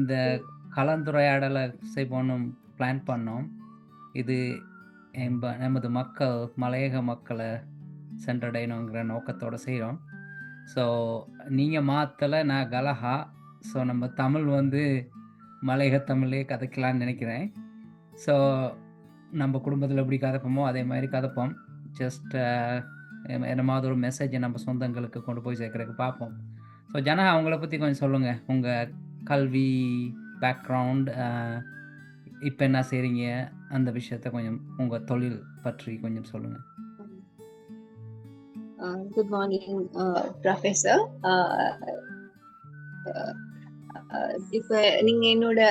இந்த கலந்துரையாடலை செய்வோன்னு பிளான் பண்ணோம். இது நமது மக்கள், மலையக மக்களை சென்றடையணுங்கிற நோக்கத்தோட செய்றோம். ஸோ நீங்க மாத்தல, நான் கலஹா. ஸோ நம்ம தமிழ் வந்து மலையக தமிழ்லே கதைக்கலான்னு நினைக்கிறேன். ஸோ நம்ம குடும்பத்தில் எப்படி கதைப்போமோ அதே மாதிரி கதைப்போம். ஜஸ்ட் என்னமாவது ஒரு மெசேஜை நம்ம சொந்தங்களுக்கு கொண்டு போய் சேர்க்கறதுக்கு பார்ப்போம். ஸோ ஜனா, அவங்கள பற்றி கொஞ்சம் சொல்லுங்கள். உங்கள் கல்வி பேக்ரவுண்ட், இப்போ என்ன செய்கிறீங்க, அந்த விஷயத்த கொஞ்சம் உங்கள் தொழில் பற்றி கொஞ்சம் சொல்லுங்கள். Good morning professor. இப்போ நீங்கள் என்னோட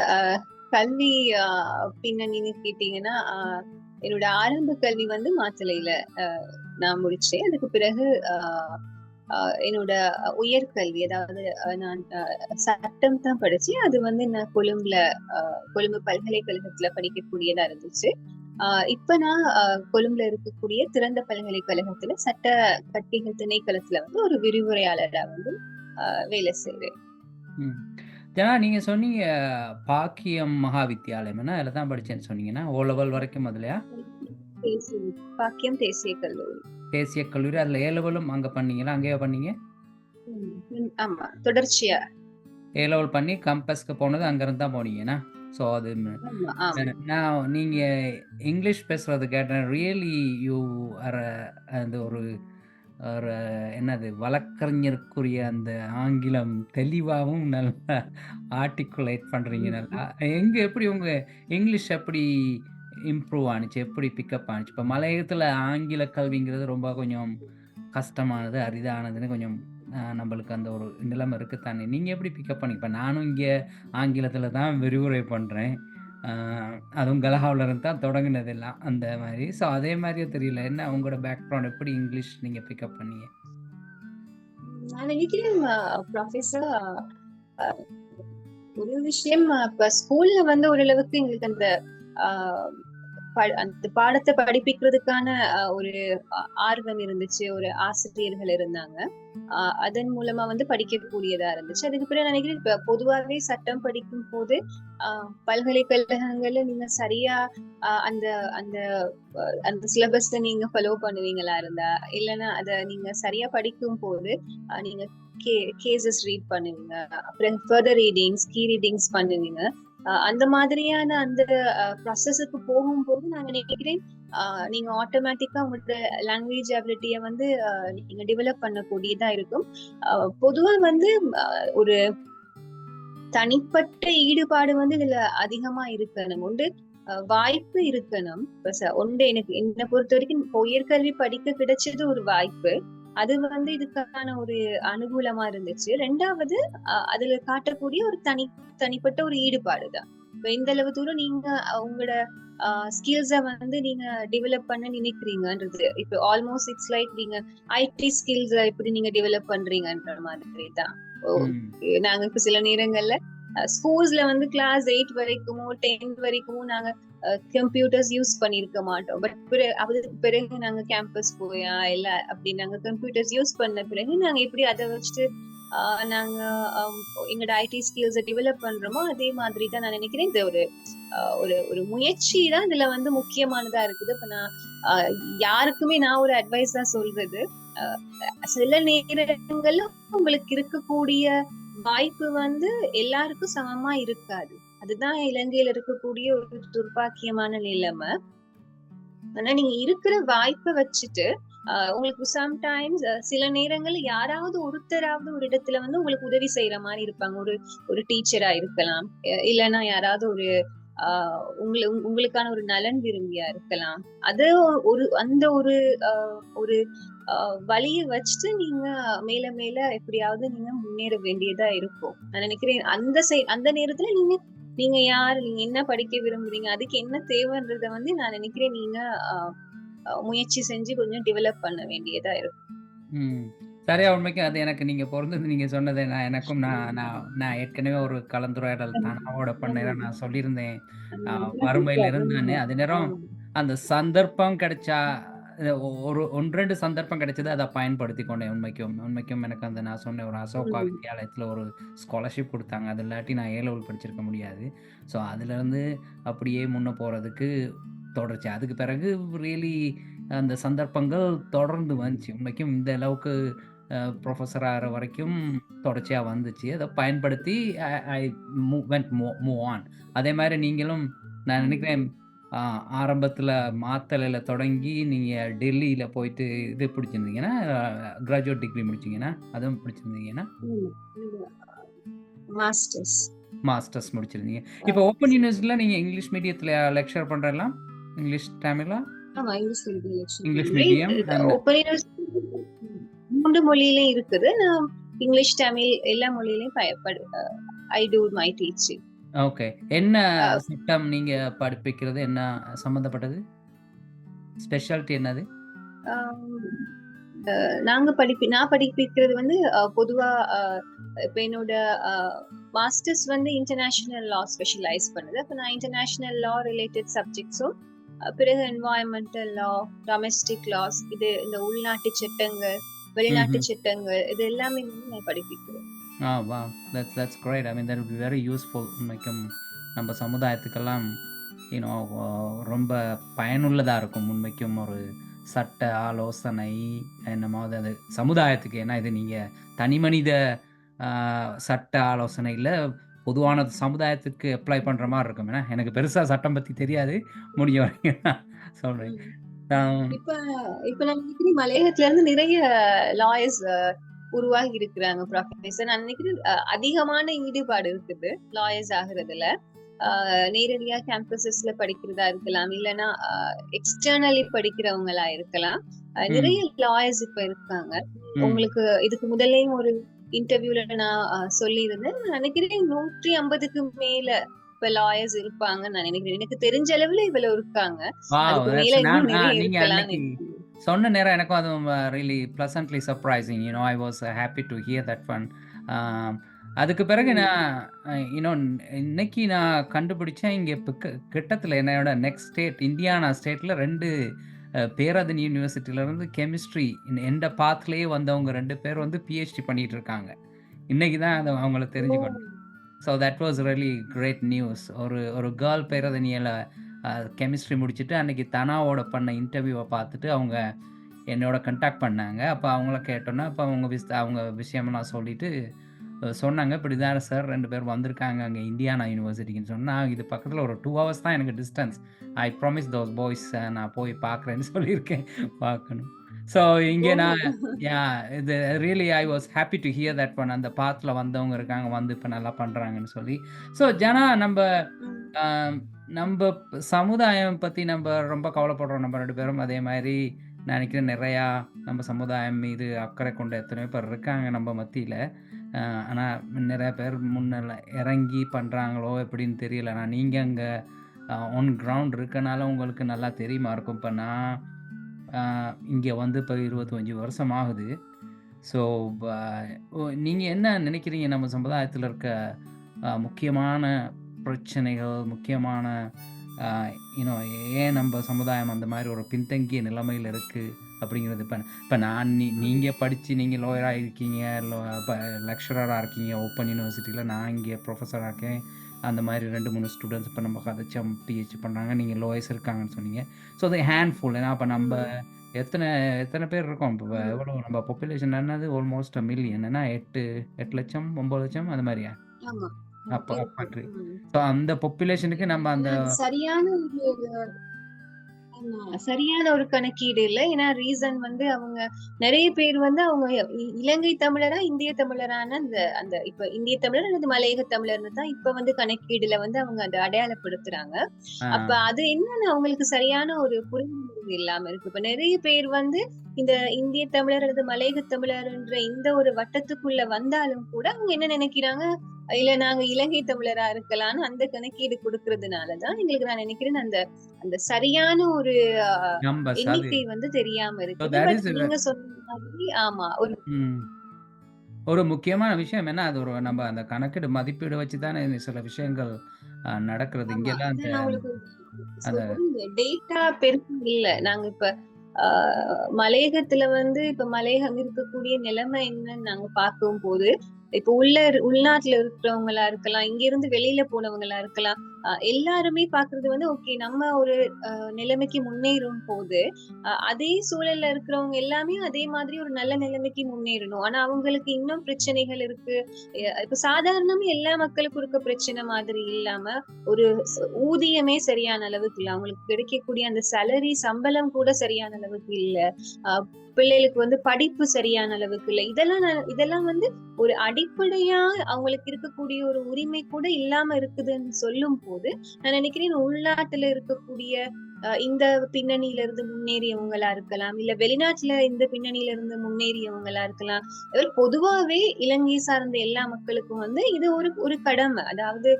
கல்வி பின்னணின்னு கேட்டீங்கன்னா, என்னோட ஆரம்ப கல்வி வந்து மாத்தளையில நான் முடிச்சேன். அதுக்கு பிறகு என்னோட உயர்கல்வி, அதாவது நான் சட்டம் தான் படிச்சேன். அது வந்து நான் கொழும்பு பல்கலைக்கழகத்துல படிக்கக்கூடியதா இருந்துச்சு. இப்ப நான் கொழும்புல இருக்கக்கூடிய திறந்த பல்கலைக்கழகத்துல சட்ட கட்டிகள் திணைக்களத்துல வந்து ஒரு விரிவுரையாளரா வந்து வேலை செய்றேன். ஜனா, நீங்க சொன்னீங்க பாக்கியம் மகா வித்தியாலயம், அதில் தான் படிச்சேன்னு சொன்னீங்கன்னா, ஓ லெவல் வரைக்கும் அதுலையா? பாக்கியம் தேசிய கல்லூரி. தேசிய கல்லூரி, அதுல ஏ லெவலும் அங்க பண்ணீங்களா? அங்கேயே பண்ணீங்க? ஆமா, தொடர்ச்சியா ஏ லெவல் பண்ணி கம்பஸ்க்கு போனது அங்க இருந்து தான் போனீங்கன்னா? ஸோ அது நான் நீங்க இங்கிலீஷ் பேசுறது கேட்டேன். ரியலி யூ ஆர் அந்த ஒரு என்னது வழக்கறிஞருக்குரிய அந்த ஆங்கிலம் தெளிவாகவும் நல்லா ஆர்டிகுலேட் பண்றீங்க. நல்லா எப்படி உங்க இங்கிலீஷ் எப்படி இம்ப்ரூவ் ஆனிச்சு, எப்படி பிக்கப் ஆனிச்சு? இப்போ மலையகத்தில் ஆங்கில கல்விங்கிறது ரொம்ப கொஞ்சம் கஷ்டமானது, அரிதானதுன்னு கொஞ்சம் நம்மளுக்கு அந்த ஒரு நிலைமை இருக்குத்தானே. நீங்கள் எப்படி பிக்கப் பண்ணி? இப்போ நானும் இங்கே ஆங்கிலத்தில் தான் விரிவுரை பண்ணுறேன். அதுவும் கலஹாவில் இருந்து தான் தொடங்கினதெல்லாம் அந்த மாதிரி. ஸோ அதே மாதிரியே தெரியல, என்ன உங்களோட பேக்ரவுண்ட், எப்படி இங்கிலீஷ் நீங்கள் பிக்கப் பண்ணீங்க? நான் நினைக்கிறேன் ப்ரொஃபஸர், ஒரு விஷயம், இப்ப ஸ்கூல்ல வந்து ஓரளவுக்கு எங்களுக்கு அந்த அந்த பாடத்தை படிப்பிக்கிறதுக்கான ஒரு ஆர்வம் இருந்துச்சு, ஒரு ஆசிரியர்கள் இருந்தாங்க. அதன் மூலமா வந்து படிக்கக்கூடியதா இருந்துச்சு. அதுக்கு பிறகு நினைக்கிறேன், இப்ப பொதுவாகவே சட்டம் படிக்கும் போது பல்கலைக்கழகங்கள்ல நீங்க சரியா அந்த அந்த அந்த சிலபஸ் நீங்க ஃபாலோ பண்ணுவீங்களா இருந்தா, இல்லைன்னா அத நீங்க சரியா படிக்கும் போது நீங்க கேசஸ் ரீட் பண்ணுவீங்க, அப்புறம் ஃபர்தர் ரீடிங்ஸ், கீ ரீடிங்ஸ் பண்ணுவீங்க. அந்த மாதிரியான அந்த ப்ராசஸுக்கு போகும்போது நான் நினைக்கிறேன் நீங்க ஆட்டோமேட்டிக்கா உங்களோட லாங்குவேஜ் அபிலிட்டிய வந்து நீங்க டெவலப் பண்ணக்கூடியதா இருக்கும். பொதுவா வந்து ஒரு தனிப்பட்ட ஈடுபாடு வந்து இதுல அதிகமா இருக்கணும். ஒன்று வாய்ப்பு இருக்கணும். ஒன்று எனக்கு என்னை பொறுத்த வரைக்கும் உயர்கல்வி படிக்க கிடைச்சது ஒரு வாய்ப்பு. அது வந்து இதுக்கான ஒரு அனுகூலமா இருந்துச்சு. ரெண்டாவது அதுல காட்டக்கூடிய ஒரு தனிப்பட்ட ஒரு ஈடுபாடுதான். இப்ப இந்த அளவு தூரம் நீங்க உங்களோட ஸ்கில்ஸ வந்து நீங்க டெவலப் பண்ண நினைக்கிறீங்கன்றது, இப்ப ஆல்மோஸ்ட் இட்ஸ் லைக் நீங்க ஐடி ஸ்கில்ஸ் எப்படி நீங்க டெவலப் பண்றீங்கன்ற மாதிரி தான். நாங்க இப்ப சில நேரங்கள்ல ஸ்கூல்ஸ்ல வந்து கிளாஸ் 8 வரைக்குமோ 10 வரைக்குமோ நாங்க கம்ப்யூட்டர்ஸ் யூஸ் பண்ணிருக்க மாட்டோம். பட் பிறகு நாங்க கேம்பஸ் போயா இல்ல அப்படி நாங்க கம்ப்யூட்டர்ஸ் யூஸ் பண்ண பிறகு நாங்க எப்படி அதை வச்சுட்டு நாங்க எங்களோட ஐடி ஸ்கில்ஸை டெவலப் பண்றோமோ அதே மாதிரி தான் நான் நினைக்கிறேன். இந்த ஒரு முயற்சி தான் இதுல வந்து முக்கியமானதா இருக்குது. இப்ப நான் யாருக்குமே நான் ஒரு அட்வைஸ் தான் சொல்றது, சில நேரங்கள்ல உங்களுக்கு இருக்கக்கூடிய வாய்ப்பு வந்து எல்லாருக்கும் சமமா இருக்காது. அதுதான் இலங்கையில இருக்கக்கூடிய ஒரு துர்பாக்கியமான நிலைமை. ஆனா நீங்க இருக்கிற வாய்ப்பை வச்சுட்டு உங்களுக்கு சம்டைம்ஸ் சில நேரங்கள்ல யாராவது ஒருத்தராவது ஒரு இடத்துல வந்து உங்களுக்கு உதவி செய்யற மாதிரி இருப்பாங்க. ஒரு டீச்சரா இருக்கலாம், இல்லைன்னா யாராவது ஒரு உங்களுக்கான ஒரு நலன் விரும்பியா இருக்கலாம். அது அந்த ஒரு வழியை வச்சுட்டு நீங்க மேல மேல எப்படியாவது நீங்க முன்னேற வேண்டியதா இருக்கும். நான் நினைக்கிறேன் அந்த நேரத்துல நீங்க யாரு, நீங்க என்ன படிக்க விரும்புறீங்க, அதுக்கு என்ன தேவைன்றத வந்து நான் நினைக்கிறேன் நீங்க முயற்சி செஞ்சு கொஞ்சம் டெவலப் பண்ண வேண்டியதா இருக்கும். சரியா, உண்மைக்கும் அது எனக்கு நீங்க பொருந்தது. நீங்க சொன்னதை நான் ஏற்கனவே ஒரு கலந்துரையாடல் தானாவோட பண்ண நான் சொல்லியிருந்தேன், வறுமையில இருந்தானே அது நேரம் அந்த சந்தர்ப்பம் கிடைச்சா ஒரு 1, 2 சந்தர்ப்பம் கிடைச்சது. அத பயன்படுத்திக் கொண்டேன் உண்மைக்கும். உண்மைக்கும் எனக்கு அந்த நான் சொன்னேன் ஒரு அசோகா ம். வித்யாலயத்தில ஒரு ஸ்காலர்ஷிப் குடுத்தாங்க. அது இல்லாட்டி நான் ஏ லெவல் படிச்சிருக்க முடியாது. ஸோ அதிலருந்து அப்படியே முன்ன போறதுக்கு தொடர்ச்சி. அதுக்கு பிறகு ரியலி அந்த சந்தர்ப்பங்கள் தொடர்ந்து வந்துச்சு. உண்மைக்கும் இந்த அளவுக்கு புரொஃபஸர் ஆகுற வரைக்கும் தொடர்ச்சியா வந்துச்சு. அத பயன்படுத்தி ஐ ஐ வென்ட் மூவ் ஆன். அதே மாரி நீங்களும் நான் நினைக்கிறேன் ம். ஆ ஆரம்பத்தில மாத்தளையில தொடங்கி நீங்க டெல்லியில போயிட்டு இது பிடிச்சிருந்தீங்கன்னா, கிராஜுவேட் டிகிரி முடிச்சீங்கன்னா, அதுவும் பிடிச்சிருந்தீங்கன்னா, ம். இல்ல. மாஸ்டர்ஸ். மாஸ்டர்ஸ் முடிச்சிருந்தீங்க. அ இப்போ ஓப்பன் யூனிவர்சிட்டில நீங்க இங்கிலீஷ் மீடியத்தில லெக்சர் பண்றலாம்? இங்கிலீஷ் தமிழா? ஆமா. இங்கிலீஷ் மீடியம் லெக்சர் இங்கிலீஷ் பண்றேன். மீடியம் அண்ட் ஓப்பன் யூனிவர்சிட்டி 3 மொழியிலயும் இருக்குது. நான் இங்கிலீஷ், தமிழ் எல்லா மொழியிலயும் ஐ டூ மை டீச்சிங். ஓகே. என்ன அ சட்டம் நீங்க படிப்பிக்கிறது? என்ன சம்மந்தப்பட்டது? ஸ்பெஷாலிட்டி என்னது? ஆம். நான் படிப்பிக்கிறது வந்து பொதுவா இப்ப என்னோட அ மாஸ்டர்ஸ் வந்து இன்டர்நேஷனல் லா ஸ்பெஷலைஸ் பண்ணுது. அப்ப நான் இன்டர்நேஷனல் லா ரிலேட்டட் சப்ஜெக்ட்ஸும், பிறகு என்வாயர்ன்மென்டல் லா, டொமஸ்டிக் லாஸ் இந்த உள்நாட்டு சட்டங்கள், வெளிநாட்டு ம்ஹ்ம். சட்டங்கள் இது எல்லாமே வந்து நான் படிப்பிக்கிறேன். Wow! That's great. I mean that will be very useful. உண்மைக்கும் நம்ம சமுதாயத்துக்கெல்லாம் யூ நோ ரொம்ப பயனுள்ளதா இருக்கும். உண்மைக்கும் ஒரு சட்ட ஆலோசனை என்னமாவது அது சமுதாயத்துக்கு ஏன்னா இது நீங்க தனிமனித ஆ சட்ட ஆலோசனை இல்ல, பொதுவான சமுதாயத்துக்கு அப்ளை பண்ற மாரி இருக்கும். ஏன்னா எனக்கு பெருசா சட்டம் பத்தி தெரியாது. முடிஞ்ச வரைக்கும் நான் சொல்றேன். ம். ஆ இப்ப இப்ப நான் நினைக்கிறேன் மலையகத்துல இருந்து நிறைய லாயர்ஸ் உருவாகி இருக்கிறாங்க ப்ரொஃபசர். நான் நினைக்கிறேன் அதிகமான ஈடுபாடு இருக்குது லாயர்ஸ் ஆகுறதுல. நேரடியா கேம்பஸஸ்ல படிக்கிறதா இருக்கலாம். இல்லன்னா எக்ஸ்டர்னலி படிக்கிறவங்களா இருக்கலாம். ம், நிறைய லாயர்ஸ் இப்ப இருக்காங்க. ம். உங்களுக்கு இதுக்கு முதல்லயும் ஒரு இன்டர்வியூல நான் சொல்லியிருந்தேன். நான் நினைக்கிறேன் 150க்கு மேல இப்ப லாயர்ஸ் இருப்பாங்கன்னு நான் நினைக்கிறேன். எனக்கு தெரிஞ்ச அளவுல இவ்வளவு இருக்காங்க. வாவ்! அதுக்கு தட்ஸ் மேல நான் இன்னும் நிறைய நீங்க இருக்கலாம்னு அன்னைக்கு சொன்ன நேரம் எனக்கும் அதுவும் really pleasantly surprising. I was happy to hear that one. ஆ அதுக்கு பிறகு ம். நான் இன்னைக்கு நான் கண்டுபிடிச்சேன், இங்க இப்ப கிட்டத்துல என்னோட நெக்ஸ்ட் ஸ்டேட் இண்டியானா ஸ்டேட்ல 2 பேராதன் யூனிவர்சிட்டிலருந்து கெமிஸ்ட்ரி எந்த பாத்லயே வந்தவங்க 2 பேர் வந்து பிஹெச்டி பண்ணிட்டு இருக்காங்க. இன்னைக்கு தான் அத அவங்கள ஓ! தெரிஞ்சுக்கொண்டேன். So that was really great news. ஒரு ஒரு கேர்ள் பேரதனியல கெமிஸ்ட்ரி முடிச்சுட்டு அன்னைக்கு தனாவோட பண்ண இன்டர்வியூவ பார்த்துட்டு அவங்க என்னோட கான்டாக்ட் பண்ணாங்க. அப்ப அவங்கள கேட்டோன்னே, அப்ப அவங்க விஷயமெல்லாம் சொல்லிட்டு சொன்னாங்க. "இப்படிதான் சார் 2 பேர் வந்திருக்காங்க அங்க இண்டியானா யுனிவர்சிட்டிக்குன்னு" சொன்னா, இது பக்கத்துல ஒரு 2 ஹவர்ஸ் தான் எனக்கு distance. I promise those boys நான் போய் பார்க்குறேன்னு சொல்லியிருக்கேன். பார்க்கணும். ஸோ இங்க நான் ஓ! இது really I was happy to hear that one. அந்த பாத்ல வந்தவங்க இருக்காங்க. வந்து இப்ப நல்லா பண்றாங்கன்னு சொல்லி. ஸோ ஜனா ம். அ நம்ப சமுதாயம் பத்தி நம்ப ரொம்ப கவலைப்படுறோம் நம்ம 2 பேரும். அதே மாரி நான் நினைக்கிறேன் நெறையா நம்ம சமுதாயம் மீது அக்கறை கொண்ட எத்தனையோ பேர் இருக்காங்க நம்ம மத்தியில. அ ஆனா நெறைய பேர் முன்னல இறங்கி பண்றாங்களோ எப்படின்னு தெரியல. நீங்க அங்க ஆன் கிரவுண்ட் இருக்கனால உங்களுக்கு நல்லா தெரியுமா இருக்கும். இப்ப நான் அ இங்க வந்து இப்ப 25 வருஷம் ஆகுது. ஸோ ப நீங்க என்ன நினைக்கிறீங்க நம்ம சமுதாயத்துல இருக்க முக்கியமான பிரச்சனைகள், முக்கியமான அ யூனோ ஏன் நம்ப சமுதாயம் அந்த மாரி ஒரு பின்தங்கிய நிலைமையில இருக்கு அப்படிங்கிறது இப்ப இப்ப நான் நீங்க படிச்சு நீங்க லாயரா இருக்கீங்க, இப்ப லெக்சரரா இருக்கீங்க ஓப்பன் யூனிவர்சிட்டில. நான் இங்க புரொஃபஸரா இருக்கேன். அந்த மாரி 2, 3 ஸ்டூடண்ட்ஸ் இப்ப நம்ம கதைச்சோம் பிஹெச்டி பண்றாங்க. நீங்க லாயர்ஸ் இருக்காங்கன்னு சொன்னீங்க. ஸோ அது ஹேண்ட்ஃபுல். ஏன்னா அப்ப நம்ப ம். எத்தன எத்தன பேர் இருக்கோம்? இப்ப ம். எவ்வளவு நம்ம பாப்புலேஷன் என்னது ஆல்மோஸ்ட் 1 மில்லியன். ஏன்னா 8,00,000 9,00,000 அது மாரியா? ஆமா. அப்ப இருக்கும். கண்ட்ரி. ம். ஸோ அந்த பாப்புலேஷனுக்கு நம்ம ஆனா அந்த அது சரியான ஒரு ஆமா. சரியான ஒரு கணக்கீடு இல்ல. ஏன்னா ரீசன் வந்து அவங்க நெறைய பேர் வந்து அவங்க இலங்கை தமிழரா, இந்திய தமிழரான அந்த அந்த இப்ப இந்திய தமிழர் அல்லது மலையக தமிழர்ன்னு தான் இப்ப வந்து கணக்கீடுல வந்து அவங்க அத அடையாளப்படுத்துறாங்க. ஆ, அப்ப அது என்னன்னு அவங்களுக்கு சரியான ஒரு புரிதல் இல்லாம இருக்கு. இப்ப நெறைய பேர் வந்து இந்த இந்திய தமிழர் அல்லது மலையக தமிழர்ன்ற இந்த ஒரு வட்டத்துக்குள்ள வந்தாலும் கூட அவங்க என்ன நெனைக்கிறாங்க, இல்ல நாங்க இலங்கை தமிழரா இருக்கலாம்னு அந்த கணக்கீடு குடுக்கறதுனால தான் எங்களுக்கு நான் நெனைக்கிறேன் அந்த அந்த சரியான ஒரு அ நம்பர்ஸ் அது. எண்ணிக்கை வந்து தெரியாம ஸோ இருக்குது. தட் பட் இஸ் நீங்க சொன்ன மாதிரி ஆமா. ஒரு ம். ஒரு முக்கியமான விஷயம் என்ன, அது ஒரு நம்ம அந்த கணக்கீடு மதிப்பீடு வச்சு தானே சில விஷயங்கள் நடக்கிறது. ஆமா. இங்கெல்லாம் அதான் நான் உங்களுக்கு அந்த சொல்றேன். இந்த டேட்டா பெருசா இல்ல. நாங்க இப்ப மலையகத்துல வந்து இப்ப மலையகம் இருக்கக்கூடிய நிலைமை என்னன்னு நாங்க பார்க்கும்போது, இப்ப உள்நாட்டுல இருக்கிறவங்களா இருக்கலாம், இங்க இருந்து வெளியில போனவங்களா இருக்கலாம். எல்லாருமே பார்க்கிறது வந்து ஓகே நம்ம ஒரு நிலைமைக்கு முன்னேறும் போது, அதே சூழல்ல இருக்கிறவங்க எல்லாமே அதே மாதிரி ஒரு நல்ல நிலைமைக்கு முன்னேறணும். ஆனா அவங்களுக்கு இன்னும் பிரச்சனைகள் இருக்கு. இப்ப சாதாரணமா எல்லா மக்களுக்கும் இருக்க பிரச்சனை மாதிரி இல்லாம, ஒரு ஊதியமே சரியான அளவுக்கு இல்ல. அவங்களுக்கு கிடைக்கக்கூடிய அந்த சேலரி சம்பளம் கூட சரியான அளவுக்கு இல்ல. அ பிள்ளைகளுக்கு வந்து படிப்பு சரியான அளவுக்கு இல்ல. இதெல்லாம் வந்து ஒரு அடிப்படையா அவங்களுக்கு இருக்கக்கூடிய ஒரு உரிமை கூட இல்லாம இருக்குதுன்னு சொல்லும்போது, நான் நினைக்கிறேன் உள்நாட்டுல இருக்கக்கூடிய இந்த பின்னணியில இருந்து முன்னேறியவங்களா இருக்கலாம். இல்ல வெளிநாட்டுல இந்த பின்னணியில இருந்து முன்னேறியவங்களா இருக்கலாம். பொதுவாவே இலங்கை சார்ந்த எல்லா மக்களுக்கும் வந்து இது ஒரு ஒரு கடமை. அதாவது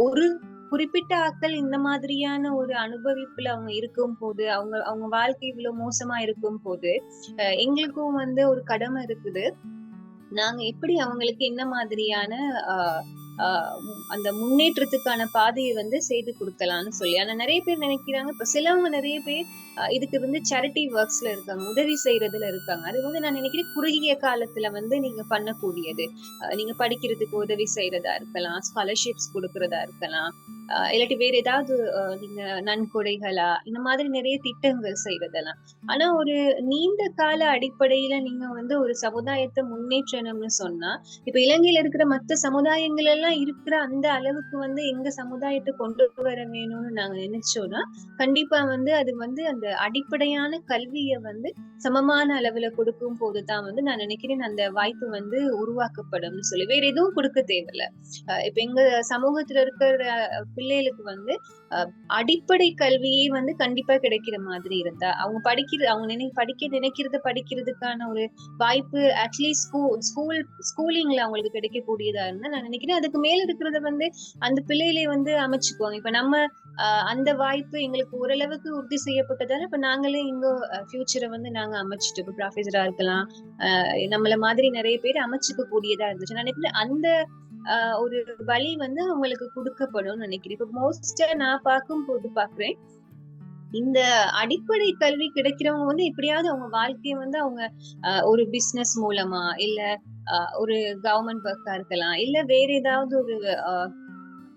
ஒரு குறிப்பிட்ட ஆட்கள் இந்த மாதிரியான ஒரு அனுபவிப்புல அவங்க இருக்கும்போது, அவங்க அவங்க வாழ்க்கை இவ்வளவு மோசமா இருக்கும்போது, எங்களுக்கும் வந்து ஒரு கடமை இருக்குது. நாங்க எப்படி அவங்களுக்கு என்ன மாதிரியான அ அ அந்த முன்னேற்றத்துக்கான பாதைய வந்து செய்து குடுக்கலாம்னு சொல்லி. ஆனா நெறைய பேர் நெனைக்கிறாங்க, இப்ப சிலவங்க நெறைய பேர் இதுக்கு வந்து சேரிட்டி ஒர்க்ஸ்ல இருக்காங்க. உதவி செய்றதுல இருக்காங்க. அது வந்து நான் நெனைக்கிறேன் குறுகிய காலத்துல வந்து நீங்க பண்ணக்கூடியது. நீங்க படிக்கிறதுக்கு உதவி செய்றதா இருக்கலாம், ஸ்காலர்ஷிப்ஸ் குடுக்குறதா இருக்கலாம். இல்லாட்டி வேற ஏதாவது நீங்க நன்கொடைகளா, இந்த மாதிரி நெறைய திட்டங்கள் செய்றதெல்லாம். ஆனா ஒரு நீண்ட கால அடிப்படையில நீங்க வந்து ஒரு சமுதாயத்த முன்னேற்றணும்னு சொன்னா, இப்ப இலங்கையில இருக்கிற மத்த சமுதாயங்கள் எல்லாம் இருக்கிற அந்த அளவுக்கு வந்து எங்க சமுதாயத்த கொண்டு வர வேணும்னு நாங்க நினைச்சோம்னா, கண்டிப்பா வந்து அது வந்து அந்த அடிப்படையான கல்விய வந்து சமமான அளவுல கொடுக்கும் போதுதான் வந்து நான் நினைக்கிறேன் அந்த வாய்ப்பு வந்து உருவாக்கப்படும்னு சொல்லி. வேற எதுவும் குடுக்க தேவையில்ல. இப்ப எங்க சமூகத்துல இருக்கிற பிள்ளைகளுக்கு வந்து அ அடிப்படை கல்வியே வந்து கண்டிப்பா கிடைக்கிற மாதிரி இருந்தா, அவங்க படிக்க நினைக்கிறத படிக்கிறதுக்கான ஒரு வாய்ப்பு அட்லீஸ்ட் ஸ்கூலிங்ல அவங்களுக்கு கிடைக்கக்கூடியதா இருந்தா நான் நினைக்கிறேன். அதுக்கு மேல இருக்கிறத வந்து அந்த பிள்ளைகளே வந்து அமைச்சுக்குவாங்க. இப்ப நம்ம அந்த வாய்ப்பு எங்களுக்கு ஓரளவுக்கு உறுதி செய்யப்பட்டதால, இப்ப நாங்களே இங்க ஃபியூச்சர வந்து நாங்க அமைச்சுட்டோம். இப்ப ப்ரொஃபஸரா இருக்கலாம். நம்மள மாதிரி நெறைய பேர் அமைச்சுக்க கூடியதா இருந்துச்சு. நான் நினைக்கிறேன் அந்த ஒரு வழி வந்து அவங்களுக்கு குடுக்கப்படும்னு நினைக்கிறேன். இப்ப மோஸ்ட்டா நான் பார்க்குறேன். இந்த அடிப்படை கல்வி கிடைக்கிறவங்க வந்து எப்படியாவது அவங்க வாழ்க்கைய வந்து அவங்க ஒரு பிசினஸ் மூலமா, இல்ல ஒரு கவர்ன்மெண்ட் ஒர்க்கா இருக்கலாம். இல்ல வேற ஏதாவது ஒரு அ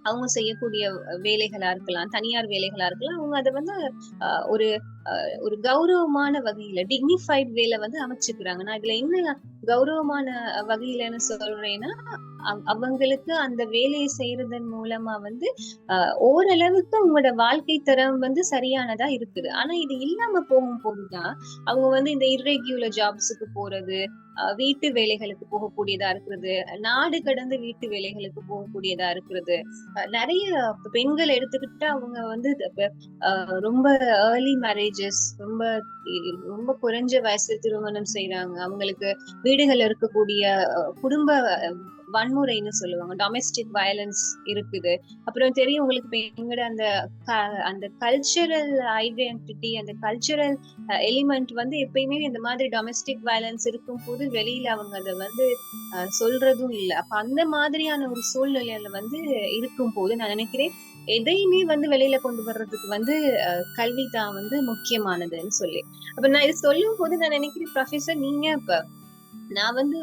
அவங்க செய்யக்கூடிய வேலைகளா இருக்கலாம். தனியார் வேலைகளா இருக்கலாம். அவங்க அத வந்து ஒரு ஒரு கௌரவமான வகையில டிக்னிஃபைட் வேல வந்து அமைச்சுக்கிறாங்க. நான் இதுல என்ன கௌரவமான வகையிலன்னு சொல்றேன்னா, அவங்களுக்கு அந்த வேலைய செய்றதன் மூலமா வந்து அ ஓரளவுக்கு அவங்களோட வாழ்க்கை தரம் வந்து சரியானதா இருக்குது. ஆனா இது இல்லாம போகும்போதுதான், அவங்க வந்து இந்த இர்ரெகுலர் ஜாப்ஸ்க்கு போறது, வீட்டு வேலைகளுக்கு போகக்கூடியதா இருக்கிறது, நாடு கடந்து வீட்டு வேலைகளுக்கு போகக்கூடியதா இருக்கிறது. நெறைய பெண்கள் எடுத்துக்கிட்டா அவங்க வந்து ரொம்ப ஏர்லி மேரேஜஸ் ரொம்ப குறைஞ்ச வயசுல திருமணம் செய்றாங்க. அவங்களுக்கு வீடுகள்ல இருக்கக்கூடிய குடும்ப வன்முறைன்னு சொல்லுவாங்க. டொமெஸ்டிக் வயலன்ஸ் இருக்குது. அப்புறம் தெரியும் உங்களுக்கு இப்ப எங்கட க அந்த கல்ச்சரல் ஐடென்டிட்டி, அந்த கல்ச்சரல் எலிமெண்ட் வந்து எப்பயுமே இந்த மாதிரி டொமெஸ்டிக் வயலன்ஸ் இருக்கும்போது வெளியில அவங்க அத வந்து சொல்றதும் இல்ல. அப்ப அந்த மாதிரியான ஒரு சூழ்நிலையில வந்து இருக்கும்போது நான் நினைக்கிறேன், எதையுமே வந்து வெளியில கொண்டு வர்றதுக்கு வந்து கல்வி தான் வந்து முக்கியமானதுன்னு சொல்லி. அப்ப நான் இத சொல்லும்போது நான் நினைக்கிறேன் ப்ரொஃபசர் நீங்க இப்ப நான் வந்து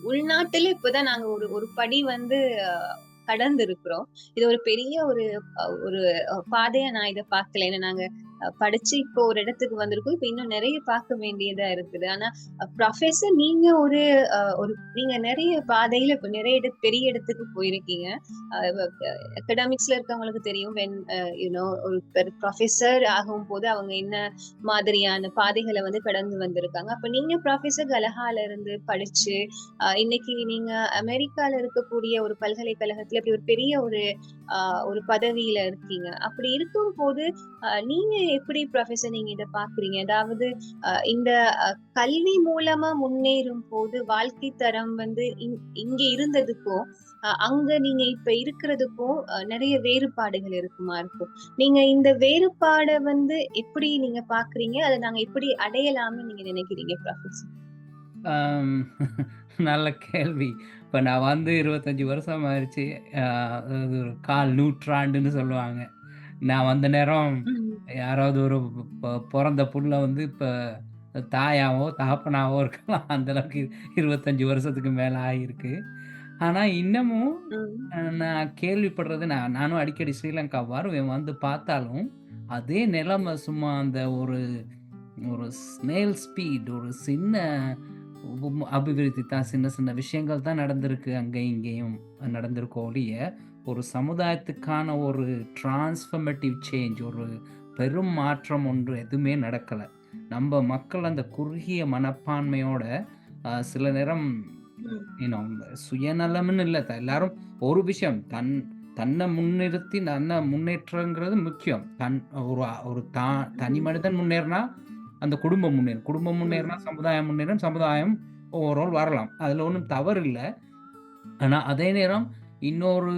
உள்நாட்டுல இப்பதான் நாங்க ஒரு ஒரு படி வந்து கடந்து இருக்கிறோம். இது ஒரு பெரிய ஒரு பாதையா நான் இத பார்க்கல. ஏன்னா நாங்க படிச்சு இப்போ ஒரு இடத்துக்கு வந்திருக்கோம். இப்ப இன்னும் நெறைய பார்க்க வேண்டியதா இருக்குது. ஆனா ப்ரொஃபசர் நீங்க ஒரு நீங்க நெறைய பாதையில இப்ப நெறைய பெரிய இடத்துக்கு போயிருக்கீங்க. அகாடமிக்ஸ்ல இருக்கவங்களுக்கு தெரியும் ஒரு ப்ரொஃபசர் ஆகும்போது அவங்க என்ன மாதிரியான பாதைகள வந்து கடந்து வந்திருக்காங்க. அப்ப நீங்க ப்ரொஃபசர் கலஹால இருந்து படிச்சு, இன்னைக்கு நீங்க அமெரிக்கால இருக்கக்கூடிய ஒரு பல்கலைக்கழகத்துல இப்படி ஒரு பெரிய ஒரு பதவியில இருக்கீங்க. அப்படி இருக்கும்போது, நீங்க எப்படி ப்ரொஃபசர் நீங்க இத பார்க்குறீங்க? அதாவது இந்த கல்வி மூலமா முன்னேறும் போது வாழ்க்கை தரம் வந்து இங்க இருந்ததுக்கும், அங்க நீங்க இப்ப இருக்கிறதுக்கும் நெறைய வேறுபாடுகள் இருக்குமா இருக்கும். நீங்க இந்த வேறுபாட வந்து எப்படி நீங்க பார்க்குறீங்க? அத நாங்க எப்படி அடையலாம்னு நீங்க நினைக்கிறீங்க ப்ரொஃபசர்? ஆம். நல்ல கேள்வி. இப்ப நான் வந்து 25 வருஷம் ஆயிருச்சு. அது ஒரு 1/4 நூற்றாண்டுன்னு சொல்லுவாங்க. நான் வந்த நேரம் ம். யாராவது ஒரு பொறந்த புள்ள வந்து இப்ப தாயாவோ, தகப்பனாவோ இருக்கலாம். அந்த அளவுக்கு 25 வருஷத்துக்கு மேல ஆகியிருக்கு. ஆனா இன்னமும் ம். நான் கேள்விப்படுறது நானும் அடிக்கடி ஸ்ரீலங்கா வருவேன். வந்து பார்த்தாலும், அதே நிலைமை சும்மா அந்த ஒரு ஒரு ஸ்னேல் ஸ்பீட் ஒரு சின்ன அபிவிருத்தி தான். சின்ன சின்ன விஷயங்கள் தான் நடந்திருக்கு. அங்கேயும் இங்கேயும் நடந்திருக்கோ ஒழிய, ஒரு சமுதாயத்துக்கான ஒரு டிரான்ஸ்ஃபர்மேட்டிவ் சேஞ்ச் ஒரு பெரும் மாற்றம் ஒன்று எதுவுமே நடக்கல. நம்ப மக்கள் அந்த குறுகிய மனப்பான்மையோட சில நேரம் ம். யூனோ சுயநலம்னு இல்ல. எல்லாரும் ஒரு விஷயம் தன்னை முன்னிறுத்தி முன்னேற்றங்கிறது முக்கியம். ஒரு ஒரு தனி ம். மனிதன் முன்னேறினா, அந்த குடும்பம் முன்னேறும். குடும்பம் முன்னேறினா ம். சமுதாயம் முன்னேறும். சமுதாயம் ஓவரால் வரலாம். அதுல ஒண்ணும் தவறு இல்ல. ஆனா, அதே நேரம் இன்னொரு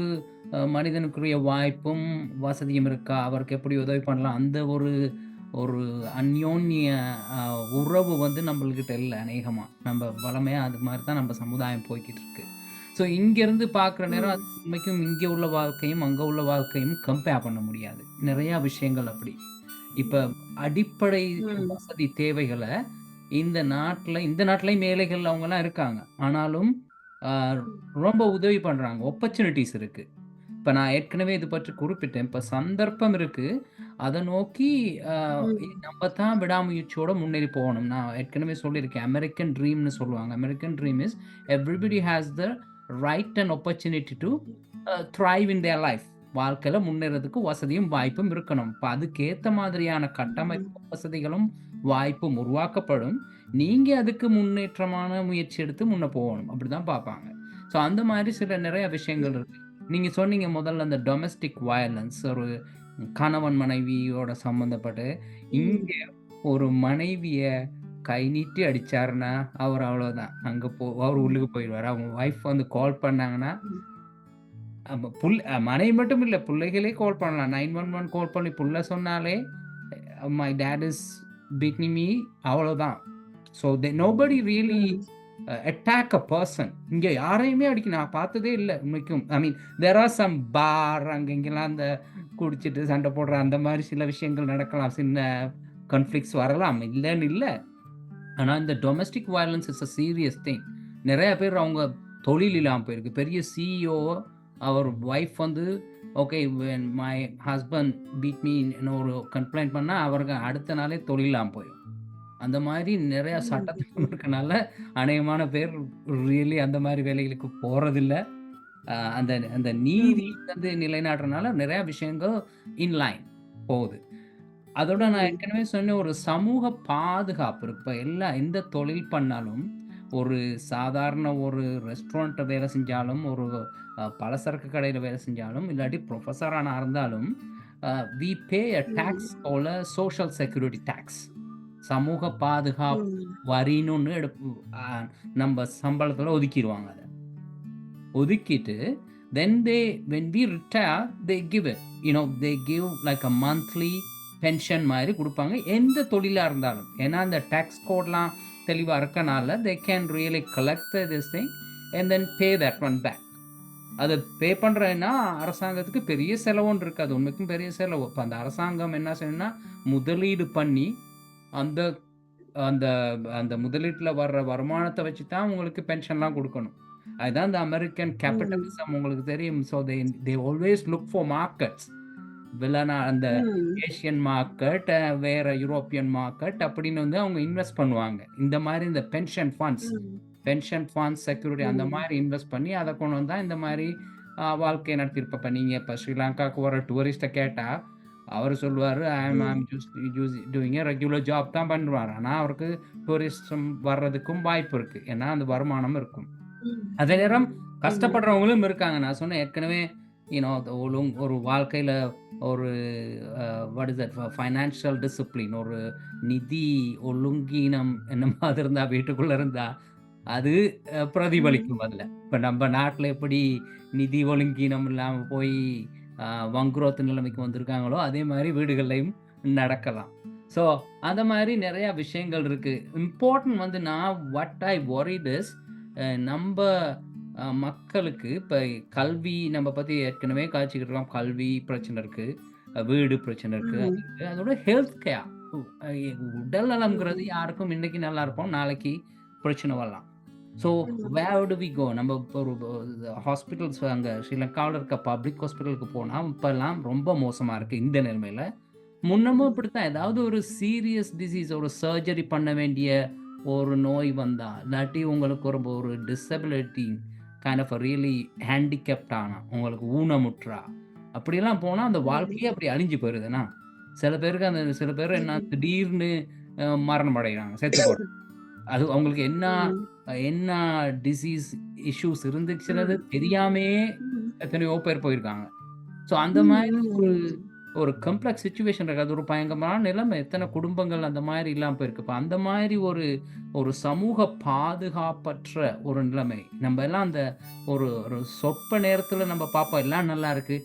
மனிதனுக்குரிய வாய்ப்பும், வசதியும் இருக்கா? அவருக்கு எப்படி உதவி பண்ணலாம்? அந்த ஒரு ஒரு அந்யோன்ய அ உறவு வந்து நம்மள்கிட்ட இல்ல அநேகமா. நம்ப வழமையா அது மாரி தான் நம்ம சமுதாயம் போய்க்கிட்டு இருக்கு. ஸோ இங்கேருந்து பார்க்குற நேரம் அது ம். உண்மைக்கும் இங்க உள்ள வாழ்க்கையும், அங்க உள்ள வாழ்க்கையும் கம்பேர் பண்ண முடியாது. நெறையா விஷயங்கள் அப்படி. இப்ப அடிப்படை ம். வசதி தேவைகள இந்த நாட்டிலயும் ஏழைகள் அவங்கலாம் இருக்காங்க. ஆனாலும் அ ம். ரொம்ப உதவி பண்றாங்க. ஆப்பர்ச்சுனிட்டீஸ் இருக்கு. இப்ப நான் ஏற்கனவே இது பற்றி குறிப்பிட்டேன். இப்ப சந்தர்ப்பம் இருக்கு. அத நோக்கி அ ம். நம்ம தான் விடாமுயற்சியோட முன்னேறி போகணும். நான் ஏற்கனவே சொல்லியிருக்கேன். அமெரிக்கன் ட்ரீம்னு சொல்லுவாங்க. American dream is everybody has the right and opportunity to thrive in their life. வாழ்க்கையில முன்னேறதுக்கு வசதியும், வாய்ப்பும் இருக்கணும். இப்ப அதுக்கேத்த மாதிரியான ம். கட்டமைப்பும், வசதிகளும், வாய்ப்பும் உருவாக்கப்படும். நீங்க அதுக்கு முன்னேற்றமான முயற்சி எடுத்து முன்ன போகணும். அப்படிதான் பார்ப்பாங்க. ஸோ அந்த மாரி சில நெறைய விஷயங்கள் இருக்கு. நீங்க சொன்னீங்க முதல்ல அந்த டொமெஸ்டிக் வயலன்ஸ் ஒரு கணவன் மனைவியோட சம்மந்தப்பட்டு, ம். இங்க ஒரு மனைவிய கை நீட்டி அடிச்சாருன்னா, அவரு அவ்வளோதான். அவரு ம். உள்ளுக்கு போயிருவாரு. அவங்க வைஃப் வந்து கால் பண்ணாங்கன்னா, ம். ஆமா மனைவி மட்டும் இல்ல, புள்ளைகளே கால் பண்ணலாம். 911 கால் பண்ணி புள்ள சொன்னாலே, my dot is beating me அவ்வளோதான். ஸோ நோபடி ரியலி ம். அட்டாக் அ பெர்சன். இங்க யாரையுமே நான் பார்த்ததே இல்ல உண்மைக்கும். ஐ மீன் தேர் ஆர் சம் பார் அங்க இங்கலாம் அந்த குடிச்சிட்டு சண்டை போடுற அந்த மாரி சில விஷயங்கள் நடக்கலாம். சின்ன கான்ஃப்ளிக்ட்ஸ் வரலாம். இல்லன்னு இல்ல. ஆனா இந்த domestic violence is a serious thing. நெறைய பேர் அவங்க தொழில் இல்லாம போயிருக்கு. பெரிய சிஇஓ அவர் வைஃப் வந்து okay when my husband beat மீன்னு ஒரு கம்ப்ளைண்ட் பண்ணா அவருக்கு அடுத்த நாளே தொழில் இல்லாம போயிரும். அந்த மாரி நெறைய சட்டத்திட்டம் ம். இருக்கனால, அநேகமான பேர் ரியலி அந்த மாரி வேலைகளுக்கு போறதில்ல. அந்த அந்த நீதி ம். வந்து நிலைநாட்டுறனால நெறைய விஷயங்கள் இன்லைன் போகுது. அதோட நான் ம். ஏற்கனவே சொன்ன ஒரு சமூக பாதுகாப்பு இருக்கு. இப்ப எந்த தொழில் பண்ணாலும், ஒரு சாதாரண ஒரு ரெஸ்டாரண்ட்ல வேலை செஞ்சாலும், ஒரு பலசரக்கு கடையில வேலை செஞ்சாலும், இல்லாட்டி புரொஃபஸரா நான் இருந்தாலும், uh we pay a tax hmm. Called social security tax. சமூக பாதுகாப்பு ம். வரின்னு ஒண்ணு அ நம்ப சம்பளத்துல ஒதுக்கிருவாங்க அத. ஒதுக்கிட்டு, then when we retire they give it. They give like a monthly pension மாரி குடுப்பாங்க. எந்த தொழிலா இருந்தாலும். ஏன்னா, அந்த டாக்ஸ் கோட்லாம் தெளிவா இருக்கனால, they can really collect this thing and then pay that one back. அத பே பண்றேன்னா, அரசாங்கத்துக்கு பெரிய செலவு ஒண்ணும் இருக்காது. உண்மைக்கும் பெரிய செலவு. இப்ப அந்த அரசாங்கம் என்ன செய்யணும்னா, முதலீடு பண்ணி, அந்த அந்த அந்த முதலீட்ல வர்ற வருமானத்த வச்சு தான் உங்களுக்கு பென்ஷன்லாம் குடுக்கணும். அதுதான் இந்த அமெரிக்கன் ம். கேபிட்டலிசம் உங்களுக்கு தெரியும். So they always look for markets. அந்த ம். ஏசியன் மார்க்கெட், வேற யூரோப்பியன் மார்க்கெட் அப்படின்னு வந்து அவங்க இன்வெஸ்ட் பண்ணுவாங்க. இந்த மாரி இந்த ம். பென்ஷன் ஃபண்ட்ஸ், செக்யூரிட்டி அந்த ம். மாரி இன்வெஸ்ட் பண்ணி அத கொண்டு வந்தா இந்த மாரி வாழ்க்கைய நடத்தியிருப்ப. இப்ப நீங்க ஸ்ரீலங்காவுக்கு வர டூரிஸ்ட்ட கேட்டா, அவரு சொல்லுவாரு, ஐ am I hmm. Am just doing a regular job தான் பண்றாரு. ஆனா அவருக்கு டூரிஸ்டம் வர்றதுக்கும் வாய்ப்பு இருக்கு. ஏன்னா அந்த வருமானம் இருக்கும். ம். அதே நேரம் ம். கஷ்டப்படுறவங்களும் இருக்காங்க. நான் சொன்னேன் ஏற்கனவே ஒரு வாழ்க்கையில ஒரு what is that financial discipline ஒரு நிதி ஒழுங்கீனம் என்ன மாதிரி இருந்தா வீட்டுக்குள்ள இருந்தா, அது ம். பிரதிபலிக்கும் அதுல. இப்ப நம்ம நாட்ல எப்படி நிதி ஒழுங்கீனம் இல்லாம போய் அ வங்குரோத்து நிலைமைக்கு வந்திருக்காங்களோ, அதே மாரி வீடுகள்லயும் நடக்கலாம். ஸோ, அந்த மாரி நெறைய விஷயங்கள் இருக்கு. இம்பார்ட்டன்ட் வந்து நான் வாட் ஐ வொரிட் இஸ் நம்ப மக்களுக்கு இப்ப கல்வி நம்ம பத்தி ஏற்கனவே கதைச்சுக்கிட்டு இருக்கோம். கல்வி பிரச்சனை இருக்கு. வீடு பிரச்சனை இருக்கு. அது ம். இருக்கு. அதோட ஹெல்த் கேர். உடல் நலம்ங்கிறது யாருக்கும் இன்னைக்கு நல்லா இருப்போம், நாளைக்கு பிரச்சனை வரலாம். So where do we go? நம்ம இப்போ ஒரு ஹாஸ்பிட்டல்ஸ் அங்கே ஸ்ரீலங்காவில் இருக்க பப்ளிக் ஹாஸ்பிட்டலுக்கு போனால் இப்போல்லாம் ரொம்ப மோசமாக இருக்குது இந்த நிலைமையில். முன்னமும் இப்படித்தான், ஏதாவது ஒரு சீரியஸ் டிசீஸ், ஒரு சர்ஜரி பண்ண வேண்டிய ஒரு நோய் வந்தா, இல்லாட்டி உங்களுக்கு ஒரு disability kind of really handicapped ஆனா, உங்களுக்கு ஊனமுற்றா, அப்படிலாம் போனால் அந்த வாழ்க்கையே அப்படி அழிஞ்சு போயிருதுண்ணா. சில பேருக்கு என்ன திடீர்னு மரணம் அடைகிறாங்க, செத்து போடுறாங்க. அது அவங்களுக்கு என்ன டிசீஸ் இஷ்யூஸ் இருந்துச்சுன்னு தெரியாமே எத்தனையோ பேர் போயிருக்காங்க. ஸோ அந்த மாதிரி ஒரு காம்ப்ளெக்ஸ் சிச்சுவேஷன் இருக்கு. அது ஒரு பயங்கரமான நிலைமை. எத்தனை குடும்பங்கள் அந்த மாதிரி இல்லாமல் போயிருக்கு. இப்போ அந்த மாதிரி ஒரு சமூக பாதுகாப்பற்ற ஒரு நிலைமை. நம்ம எல்லாம் அந்த ஒரு சொற்ப நேரத்தில் நம்ம பார்ப்போம், எல்லாம் நல்லா இருக்கு,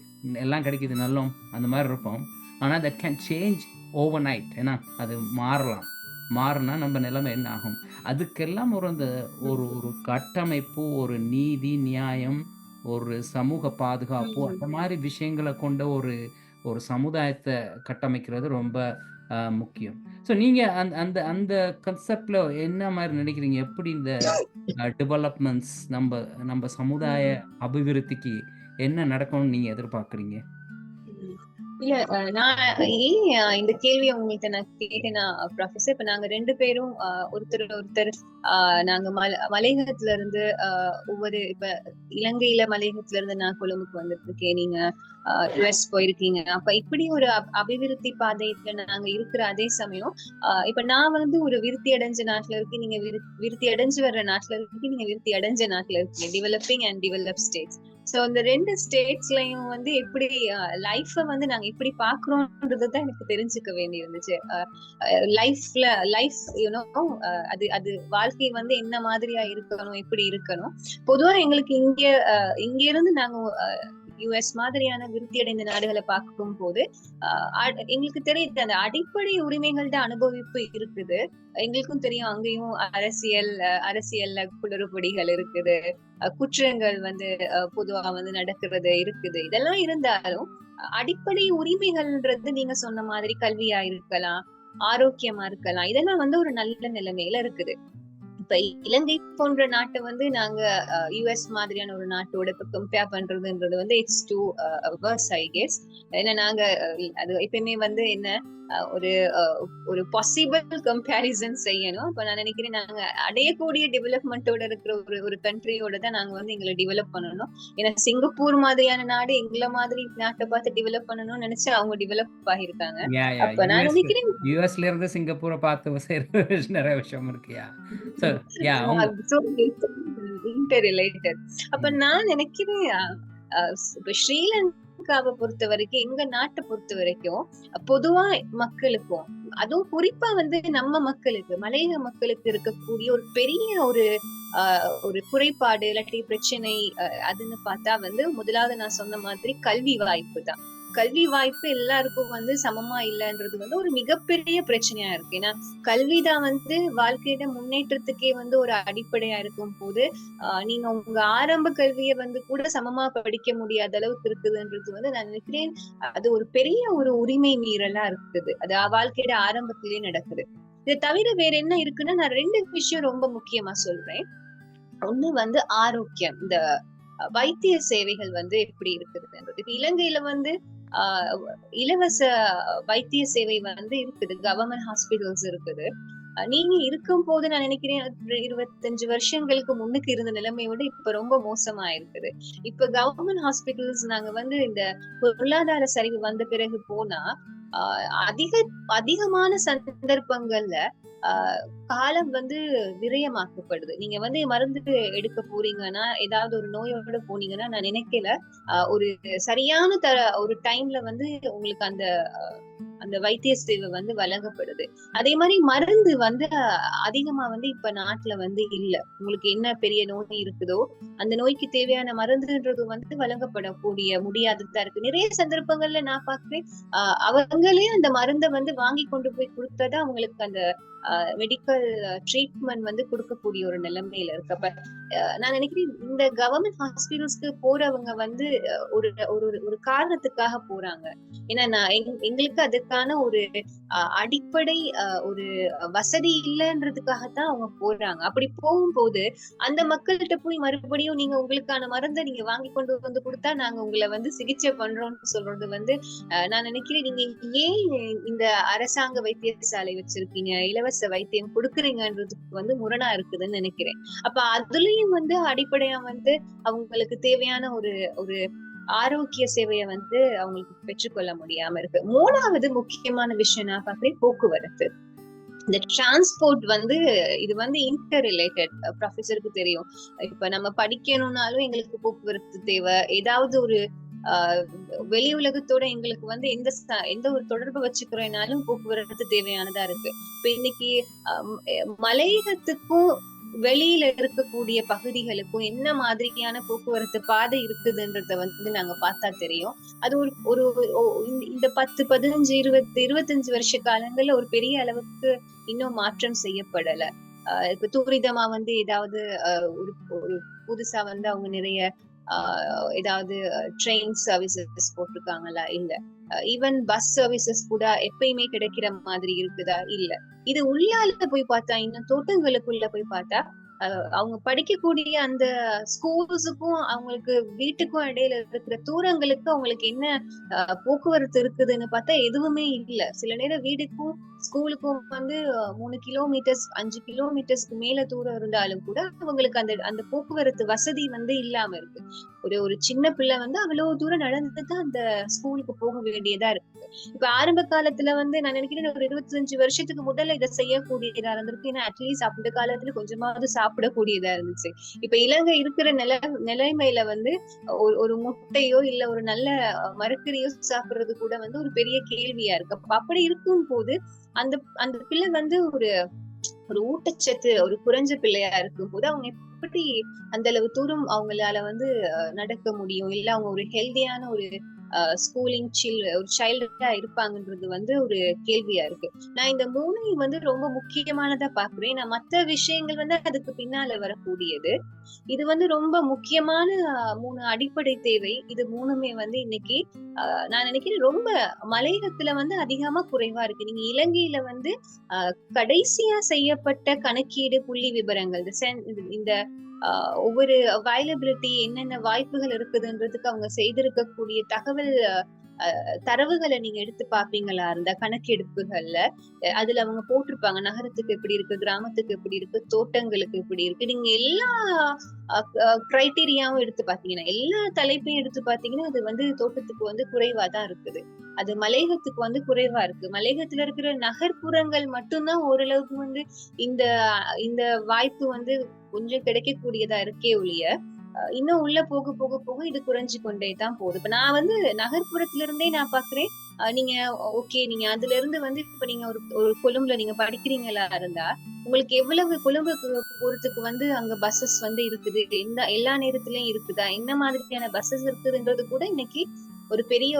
எல்லாம் கிடைக்குது, நல்லோம், அந்த மாதிரி இருப்போம். ஆனால் that can change over night. ஏன்னா அது மாறினா நம்ம நிலைமை என்ன ஆகும்? அதுக்கெல்லாம் ஒரு கட்டமைப்பு, ஒரு நீதி நியாயம், ஒரு சமூக பாதுகாப்பு, அந்த மாதிரி விஷயங்களை கொண்ட ஒரு சமுதாயத்தை கட்டமைக்கிறது ரொம்ப முக்கியம். ஸோ நீங்க அந்த கன்செப்ட்ல என்ன மாதிரி நினைக்கிறீங்க? எப்படி இந்த டெவலப்மெண்ட்ஸ் நம்ம சமுதாய அபிவிருத்திக்கு என்ன நடக்கணும்னு நீங்க எதிர்பார்க்குறீங்க? இல்ல நான் ஏன் இந்த கேள்வியை உங்கள்கிட்ட நான் கேட்டேன்னா ப்ரொஃபசர், இப்ப நாங்க 2 பேரும் ஒருத்தர் நாங்க மலையகத்துல இருந்து இப்ப இலங்கையில மலையகத்துல இருந்து நான் கொழும்புக்கு வந்துருக்கேன், நீங்க யுஎஸ் போயிருக்கீங்க. அப்ப இப்படி ஒரு அபிவிருத்தி பாதையில நாங்க இருக்கிற அதே சமயம் இப்ப நான் ஒரு விருத்தி அடைஞ்ச நாட்டுல இருக்கு, நீங்க விருத்தி அடைஞ்சு வர்ற நாட்டுல இருக்கு, நீங்க விருத்தி அடைஞ்ச நாட்டுல இருக்கீங்க, developing and develop states. So இந்த 2 ஸ்டேட்ஸ்லயும் எப்படி லைஃப நாங்க எப்படி பாக்குறோம்ன்றதுதான் எனக்கு தெரிஞ்சுக்க வேண்டி இருந்துச்சு. லைஃப் அது வாழ்க்கை என்ன மாதிரியா இருக்கணும், எப்படி இருக்கணும். பொதுவா எங்களுக்கு இங்க இருந்து நாங்க யுஎஸ் மாதிரியான விருத்தி அடைந்த நாடுகளை பார்க்கும் போது எங்களுக்கு தெரியுது அந்த அடிப்படை உரிமைகளோட அனுபவிப்பு இருக்குது. எங்களுக்கும் தெரியும் அங்கேயும் அரசியல்ல குளறுபடிகள் இருக்குது, குற்றங்கள் பொதுவா நடக்கிறது இருக்குது. இதெல்லாம் இருந்தாலும் அடிப்படை உரிமைகள்ன்றது நீங்க சொன்ன மாதிரி கல்வியா இருக்கலாம், ஆரோக்கியமா இருக்கலாம், இதெல்லாம் ஒரு நல்ல நிலைமையில இருக்குது. இப்ப இலங்கை போன்ற நாட்டை நாங்க யுஎஸ் மாதிரியான ஒரு நாட்டோட இப்ப கம்பேர் பண்றதுன்றது it's too worse I guess. ஏன்னா நாங்க அது எப்பயுமே என்ன ஒரு பாசிபிள் கம்பேரிசன் செய்யணும். இப்ப நான் நினைக்கிறேன் நாங்க அடையக்கூடிய டெவலப்மெண்டோட இருக்கிற ஒரு கண்ட்ரியோட தான் நாங்க எங்களை டெவலப் பண்ணணும். ஏன்னா சிங்கப்பூர் மாதிரியான நாடு எங்களை மாதிரி நாட்டை பார்த்து டெவலப் பண்ணணும்னு நினைச்சு அவங்க டெவலப் ஆகிருக்காங்க. அப்ப நான் நினைக்கிறேன் யுஎஸ்ல இருந்து சிங்கப்பூரை பார்த்து நிறைய விஷயம் இருக்கியா. இன்டர்ரிலேட்டட். அப்ப நான் நினைக்கிறேன் இப்ப ஸ்ரீலங்காவை பொறுத்த வரைக்கும், எங்க நாட்டை பொறுத்த வரைக்கும் பொதுவா மக்களுக்கும், அதுவும் குறிப்பா நம்ம மக்களுக்கு, மலையக மக்களுக்கு இருக்கக்கூடிய ஒரு பெரிய ஒரு குறைபாடு இல்லாட்டி பிரச்சனை அதுன்னு பார்த்தா முதலாவது நான் சொன்ன மாதிரி கல்வி வாய்ப்பு தான். கல்வி வாய்ப்பு எல்லாருக்கும் சமமா இல்லைன்றது ஒரு மிகப்பெரிய பிரச்சனையா இருக்கு. ஏன்னா கல்விதான் வாழ்க்கையோட முன்னேற்றத்துக்கே ஒரு அடிப்படையா இருக்கும் போது நீங்க உங்க ஆரம்ப கல்வியை கூட சமமா படிக்க முடியாத அளவுக்கு இருக்குதுன்றது நான் நினைக்கிறேன் அது ஒரு பெரிய ஒரு உரிமை மீறலா இருக்குது. அது வாழ்க்கையோட ஆரம்பத்திலேயே நடக்குது. இதை தவிர வேற என்ன இருக்குன்னா, நான் 2 விஷயம் ரொம்ப முக்கியமா சொல்றேன். ஒண்ணு ஆரோக்கியம், இந்த வைத்திய சேவைகள் எப்படி இருக்குதுன்றது. இப்ப இலங்கையில இலவச வைத்திய சேவை இருக்குது, கவர்மெண்ட் ஹாஸ்பிட்டல்ஸ் இருக்குது. நீங்க இருக்கும் போது நான் நினைக்கிறேன் 25 வருஷங்களுக்கு முன்னுக்கு இருந்த நிலைமையோட இப்ப ரொம்ப மோசமா இருக்குது. இப்ப கவர்மெண்ட் ஹாஸ்பிட்டல்ஸ் நாங்க இந்த பொருளாதார சரிவு வந்த பிறகு போனா அதிகமான சந்தர்ப்பங்கள்ல காலம் விரயமாக்கப்படுது. நீங்க மருந்து எடுக்க போறீங்கன்னா, ஏதாவது ஒரு நோயோட போனீங்கன்னா, நான் நினைக்கல ஒரு சரியான ஒரு டைம்ல உங்களுக்கு அந்த வைத்திய சேவை வழங்கப்படுது. அதே மாதிரி மருந்து அதிகமா இப்ப நாட்டுல இல்ல. உங்களுக்கு என்ன பெரிய நோய் இருக்குதோ அந்த நோய்க்கு தேவையான மருந்துன்றது வழங்கப்படக்கூடிய முடியாததா இருக்கு. நிறைய சந்தர்ப்பங்கள்ல நான் பாக்குறேன் அவங்களே அந்த மருந்தை வாங்கி கொண்டு போய் கொடுத்ததா அவங்களுக்கு அந்த மெடிக்கல் ட்ரீட்மெண்ட் வந்து கொடுக்கக்கூடிய ஒரு நிலைமையில இருக்கு. அப்ப நான் நினைக்கிறேன் இந்த கவர்மெண்ட் ஹாஸ்பிட்டல்ஸ்க்கு போறவங்க வந்து ஒரு ஒரு ஒரு காரணத்துக்காக போறாங்க. ஏன்னா எங்களுக்கு அதுக்கான ஒரு அடிப்படை ஒரு வசதி இல்லைன்றதுக்காகத்தான் அவங்க போறாங்க. அப்படி போகும்போது அந்த மக்கள்கிட்ட போய் மறுபடியும் நீங்க உங்களுக்கான மருந்தை நீங்க வாங்கி கொண்டு வந்து கொடுத்தா நாங்க உங்களை வந்து சிகிச்சை பண்றோம்னு சொல்றது வந்து நான் நினைக்கிறேன் நீங்க ஏன் இந்த அரசாங்க வைத்தியசாலை வச்சிருக்கீங்க, இலவச வைத்தியம் கொடுக்குறீங்கன்றதுக்கு வந்து முரணா இருக்குதுன்னு நினைக்கிறேன். அப்ப அதுலயும் வந்து அடிப்படையா வந்து அவங்களுக்கு தேவையான ஒரு ஒரு ஆரோக்கிய சேவையை வந்து அவங்களுக்கு பெற்றுக்கொள்ள முடியாம இருக்கு. மூணாவது முக்கியமான விஷயம் நான் பாக்குறேன் போக்குவரத்து. இந்த டிரான்ஸ்போர்ட் வந்து இது வந்து இன்டர் ரிலேட்டட். ப்ரொஃபஸருக்கு தெரியும், இப்ப நம்ம படிக்கணும்னாலும் எங்களுக்கு போக்குவரத்து தேவை. ஏதாவது ஒரு வெளி உலகத்தோட எங்களுக்கு வந்து எந்த ஒரு தொடர்பு வச்சுக்கிறோம்னாலும் போக்குவரத்து தேவையானதா இருக்கு. இப்ப இன்னைக்கு மலையகத்துக்கும் வெளியில இருக்கக்கூடிய பகுதிகளுக்கும் என்ன மாதிரியான போக்குவரத்து பாதை இருக்குதுன்றத வந்து நாங்க பார்த்தா தெரியும். அது ஒரு இந்த 10, 15, 20, 25 வருஷ காலங்கள்ல ஒரு பெரிய அளவுக்கு இன்னும் மாற்றம் செய்யப்படல. இப்ப துரிதமா வந்து ஏதாவது ஒரு புதுசா வந்து அவங்க நிறைய ஏதாவது ட்ரெயின் சர்வீசஸ் போட்டிருக்காங்களா? இல்ல. ஈவன் பஸ் சர்வீசஸ் கூட எப்பயுமே கிடைக்கிற மாதிரி இருக்குதா? இல்ல. இது உள்ளால போய் பார்த்தா, இன்னும் தோட்டங்களுக்குள்ள போய் பார்த்தா அவங்க படிக்கக்கூடிய அந்த ஸ்கூல்ஸுக்கும் அவங்களுக்கு வீட்டுக்கும் இடையில இருக்கிற தூரங்களுக்கு அவங்களுக்கு என்ன போக்குவரத்து இருக்குதுன்னு பார்த்தா எதுவுமே இல்ல. சில நேரம் வீடுக்கும் ஸ்கூலுக்கும் வந்து 3 கிலோமீட்டர்ஸ் 5 கிலோமீட்டர்ஸ்க்கு மேல தூரம் இருந்தாலும் கூட அவங்களுக்கு அந்த போக்குவரத்து வசதி வந்து இல்லாம இருக்கு. ஒரு சின்ன பிள்ளை வந்து அவ்வளவு தூரம் நடந்துதான் அந்த ஸ்கூலுக்கு போக வேண்டியதா இருக்கு. இப்ப ஆரம்ப காலத்துல வந்து நான் நினைக்கிறேன் ஒரு 25 வருஷத்துக்கு முதல்ல இதை செய்யக்கூடியதா இருந்திருக்கு. ஏன்னா அட்லீஸ்ட் அந்த காலத்துல கொஞ்சமாவது சாப்பிடக்கூடியதா இருந்துச்சு. இப்ப இலங்கை இருக்கிற நிலைமையில வந்து ஒரு முட்டையோ இல்ல ஒரு நல்ல மரக்கறியோ சாப்பிடுறது கூட வந்து ஒரு பெரிய கேள்வியா இருக்கு. அப்படி இருக்கும் போது அந்த அந்த பிள்ளை வந்து ஒரு ஊட்டச்சத்து ஒரு குறைஞ்ச பிள்ளையா இருக்கும் போது அவங்க எப்படி அந்த அளவு தூரம் அவங்களால வந்து நடக்க முடியும்? இல்ல அவங்க ஒரு ஹெல்தியான ஒரு ஸ்கூலிங் ஒரு சைல்டா இருப்பாங்கன்றது வந்து ஒரு கேள்வியா இருக்கு. நான் இந்த மூணையும் வந்து ரொம்ப முக்கியமானதா பாக்குறேன். நான் மத்த விஷயங்கள் வந்து அதுக்கு பின்னால வரக்கூடியது. இது வந்து ரொம்ப முக்கியமான 3 அடிப்படை தேவை. இது மூணுமே வந்து இன்னைக்கு நான் நினைக்கிறேன் ரொம்ப மலையகத்துல வந்து அதிகமா குறைவா இருக்கு. நீங்க இலங்கையில வந்து கடைசியா செய்யப்பட்ட கணக்கீடு புள்ளி விவரங்கள் இந்த ஒவ்வொரு அவைலபிலிட்டி என்னென்ன வாய்ப்புகள் இருக்குதுன்றதுக்கு அவங்க செய்திருக்கக்கூடிய தரவுகளை நீங்க எடுத்து பாப்பீங்களா இருந்தா கணக்கெடுப்புகள்ல அதுல அவங்க போட்டிருப்பாங்க நகரத்துக்கு எப்படி இருக்கு, கிராமத்துக்கு எப்படி இருக்கு, தோட்டங்களுக்கு எப்படி இருக்கு. நீங்க எல்லா கிரைட்டீரியாவும் எடுத்து பாத்தீங்கன்னா, எல்லா தலைப்பையும் எடுத்து பாத்தீங்கன்னா அது வந்து தோட்டத்துக்கு வந்து குறைவா தான் இருக்குது. அது மலையகத்துக்கு வந்து குறைவா இருக்கு. மலையகத்துல இருக்கிற நகர்ப்புறங்கள் மட்டும்தான் ஓரளவுக்கு வந்து இந்த இந்த வாய்ப்பு வந்து கொஞ்சம் கிடைக்கக்கூடியதா இருக்கே ஒழிய இன்னும் உள்ள போக போக போக இது குறைஞ்சு கொண்டே தான் போகுது. இப்ப நான் வந்து நகர்ப்புறத்துல இருந்தே நான் பாக்குறேன். நீங்க ஓகே, நீங்க அதுல இருந்து வந்து இப்ப நீங்க ஒரு கொழும்புல நீங்க படிக்கிறீங்களா இருந்தா உங்களுக்கு எவ்வளவு கொழும்புக்கு போறதுக்கு வந்து அங்க பஸ்ஸஸ் வந்து இருக்குது, எல்லா நேரத்திலயும் இருக்குதா, என்ன மாதிரியான பஸ்ஸஸ் இருக்குதுன்றது கூட இன்னைக்கு ஒரு பெரிய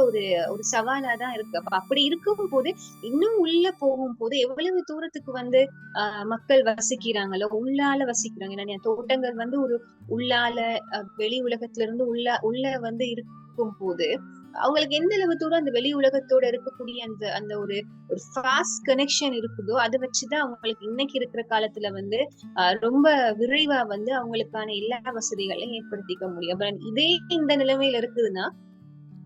ஒரு சவாலா தான் இருக்கு. அப்ப அப்படி இருக்கும் போது இன்னும் உள்ள போகும் போது எவ்வளவு தூரத்துக்கு வந்து மக்கள் வசிக்கிறாங்களோ உள்ளால வசிக்கிறாங்க. ஏன்னா தோட்டங்கள் வந்து ஒரு உள்ளால வெளி உலகத்துல இருந்து உள்ள வந்து இருக்கும் போது அவங்களுக்கு எந்த அளவு தூரம் அந்த வெளி உலகத்தோட இருக்கக்கூடிய அந்த அந்த ஒரு ஃபாஸ்ட் கனெக்ஷன் இருக்குதோ அதை வச்சுதான் அவங்களுக்கு இன்னைக்கு இருக்கிற காலத்துல வந்து ரொம்ப விரைவா வந்து அவங்களுக்கான எல்லா வசதிகளையும் ஏற்படுத்திக்க முடியும். இதே இந்த நிலைமையில இருக்குதுன்னா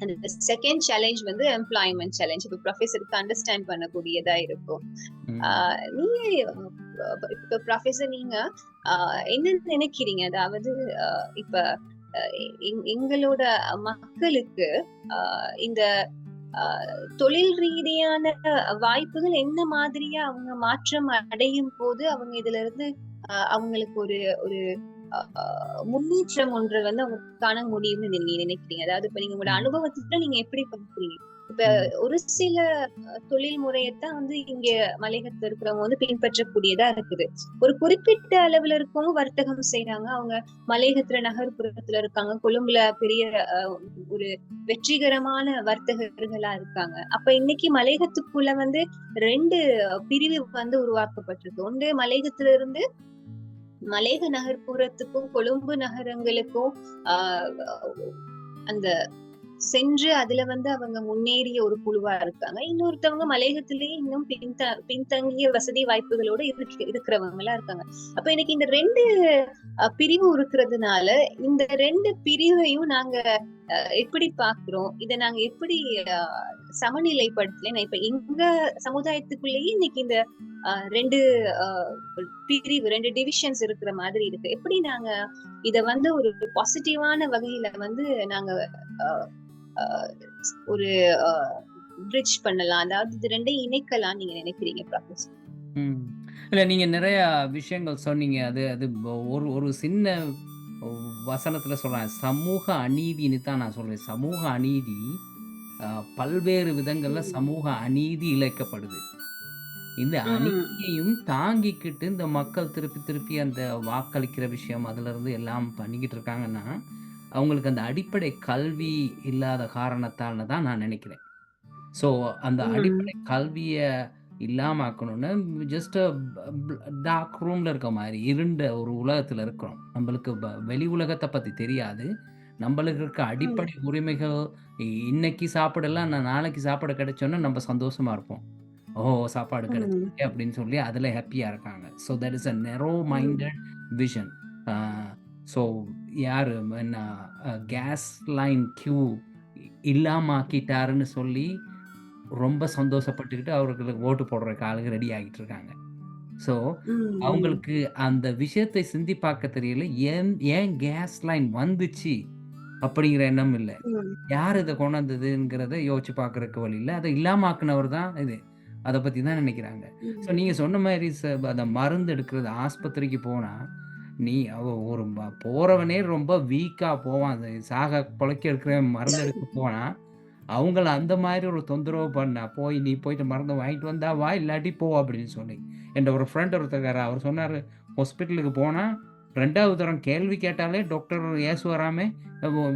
அந்த செகண்ட் சேலஞ்ச் வந்து எம்ப்ளாய்மெண்ட் சேலஞ்ச். இப்ப ப்ரொஃபஸருக்கு அண்டர்ஸ்டாண்ட் பண்ணக்கூடியதா இருக்கும். நீங்க இப்ப ப்ரொஃபஸர் நீங்க என்ன நினைக்கிறீங்க? அதாவது இப்ப எங்களோட மக்களுக்கு இந்த தொழில் ரீதியான வாய்ப்புகள் என்ன மாதிரியா அவங்க மாற்றம் அடையும் போது அவங்க இதுல இருந்து அவங்களுக்கு ஒரு ஒரு முன்னேற்றம் ஒன்றை வந்து அவங்க காண முடியும்னு நீங்க நினைக்கிறீங்க? அதாவது இப்ப நீங்க உங்களோட ம். அனுபவத்துல நீங்க எப்படி பார்க்கிறீங்க? இப்ப ம். ஒரு சில தொழில் முறையத்தான் வந்து இங்க மலையகத்துல இருக்கிறவங்க வந்து பின்பற்றக்கூடியதா இருக்குது. ஒரு குறிப்பிட்ட அளவுல இருக்கவங்க வர்த்தகம் செய்றாங்க. அவங்க மலையகத்துல நகர்ப்புறத்துல இருக்காங்க. கொழும்புல பெரிய ஒரு வெற்றிகரமான வர்த்தகர்களா இருக்காங்க. அப்ப இன்னைக்கு மலையகத்துக்குள்ள வந்து 2 பிரிவு வந்து உருவாக்கப்பட்டிருக்கு. ஒன்று மலையகத்துல இருந்து மலையக நகர்ப்புறத்துக்கும், கொழும்பு நகரங்களுக்கும் ஆஹ் அந்த சென்று அதுல வந்து அவங்க முன்னேறிய ஒரு குழுவா இருக்காங்க. இன்னொருத்தவங்க மலையகத்திலேயே இன்னும் பின்தங்கிய வசதி வாய்ப்புகளோட இருக்கிறவங்களா இருக்காங்க. அப்ப எனக்கு இந்த 2 பிரிவு இருக்கிறதுனால, இந்த 2 பிரிவையும் நாங்க எப்படி பார்க்கிறோம்? இத நாங்க எப்படி அ சமநிலைப்படுத்தலாம்? இப்ப எங்க சமுதாயத்துக்குள்ளேயே இன்னைக்கு இந்த 2 அ பிரிவு 2 டிவிஷன்ஸ் இருக்கிற மாதிரி இருக்கு. எப்படி நாங்க இத வந்து ஒரு பாசிட்டிவான வகையில வந்து நாங்க அ அ ஒரு அ பிரிட்ஜ் பண்ணலாம். அதாவது இது 2யும் இணைக்கலாம்னு நீங்க நினைக்கிறீங்க ப்ரொஃபசர்? ம். இல்ல நீங்க நெறையா விஷயங்கள் சொன்னீங்க. அது அது ஒரு ஒரு சின்ன வசனத்துல சொல்றேன். சமூக அநீதின்னு தான் நான் சொல்றேன். சமூக அநீதி அ பல்வேறு விதங்கள்ல ம். சமூக அநீதி இழைக்கப்படுது. இந்த ம். அநீதியையும் தாங்கிக்கிட்டு இந்த மக்கள் திருப்பி திருப்பி அந்த வாக்களிக்கிற விஷயம் அதிலிருந்து எல்லாம் பண்ணிக்கிட்டு இருக்காங்கன்னா, அவங்களுக்கு அந்த அடிப்படை கல்வி இல்லாத காரணத்தால தான் நான் நினைக்கிறேன். ஸோ அந்த ம். அடிப்படை கல்விய இல்லாம ஆக்கணும்னா, ஜஸ்ட் அ டார்க் ரூம்ல இருக்க மாரி, இருண்ட ஒரு உலகத்துல இருக்கிறோம். நம்மளுக்கு வெளி உலகத்த பத்தி தெரியாது. நம்மளுக்கு இருக்க ம். அடிப்படை உரிமைகள், இன்னைக்கு சாப்பிடலாம், நாளைக்கு சாப்பாடு கிடைச்சோனே நம்ம சந்தோஷமா இருப்போம். "ஓ! சாப்பாடு ம். கிடைச்சிருச்சே" அப்படின்னு சொல்லி அதுல ஹேப்பியா இருக்காங்க. So that is a narrow hmm. Minded vision. ஆ ஸோ யாரு என்ன கேஸ் லைன் கியூ இல்லாம ஆக்கிட்டாருன்னு சொல்லி ரொம்ப சந்தோஷப்பட்டுக்கிட்டு அவர்களுக்கு ஓட்டு போடுறதுக்கு ஆளுங்க ரெடி ஆகிட்டு இருக்காங்க. ஸோ, ம். அவங்களுக்கு அந்த விஷயத்தை சிந்தி பார்க்க தெரியல. ஏன் ஏன் கேஸ் லைன் வந்துச்சு? அப்படிங்கிற எண்ணம் இல்ல. ம். யார் இத கொண்டாந்ததுங்கிறத யோசிச்சு பார்க்கறக்கு வழி இல்ல. அத இல்லாம ஆக்குனவர் தான் இது. அத பத்தி தான் நினைக்கிறாங்க. ஸோ, ம். நீங்க சொன்ன மாரி அந்த மருந்து எடுக்கிறது ஆஸ்பத்திரிக்கு போனா, நீ ஒரு போறவனே ரொம்ப வீக்கா போவான். சாக பொழைக்க இருக்கிறவன் மருந்து எடுக்க போனா அவங்கள அந்த மாரி ஒரு தொந்தரவு பண்ணா, "நீ போயிட்டு மருந்த வாங்கிட்டு வந்தா வா, இல்லாட்டி போ" அப்படின்னு சொல்லி. என்ட்ட ஒரு ஃப்ரெண்ட் ஒருத்தர் இருக்காரு. அவர் சொன்னாரு, "ஹாஸ்பிட்டலுக்கு போனா 2வது தரம் கேள்வி கேட்டாலே டாக்டர் ஏசுவாராமே,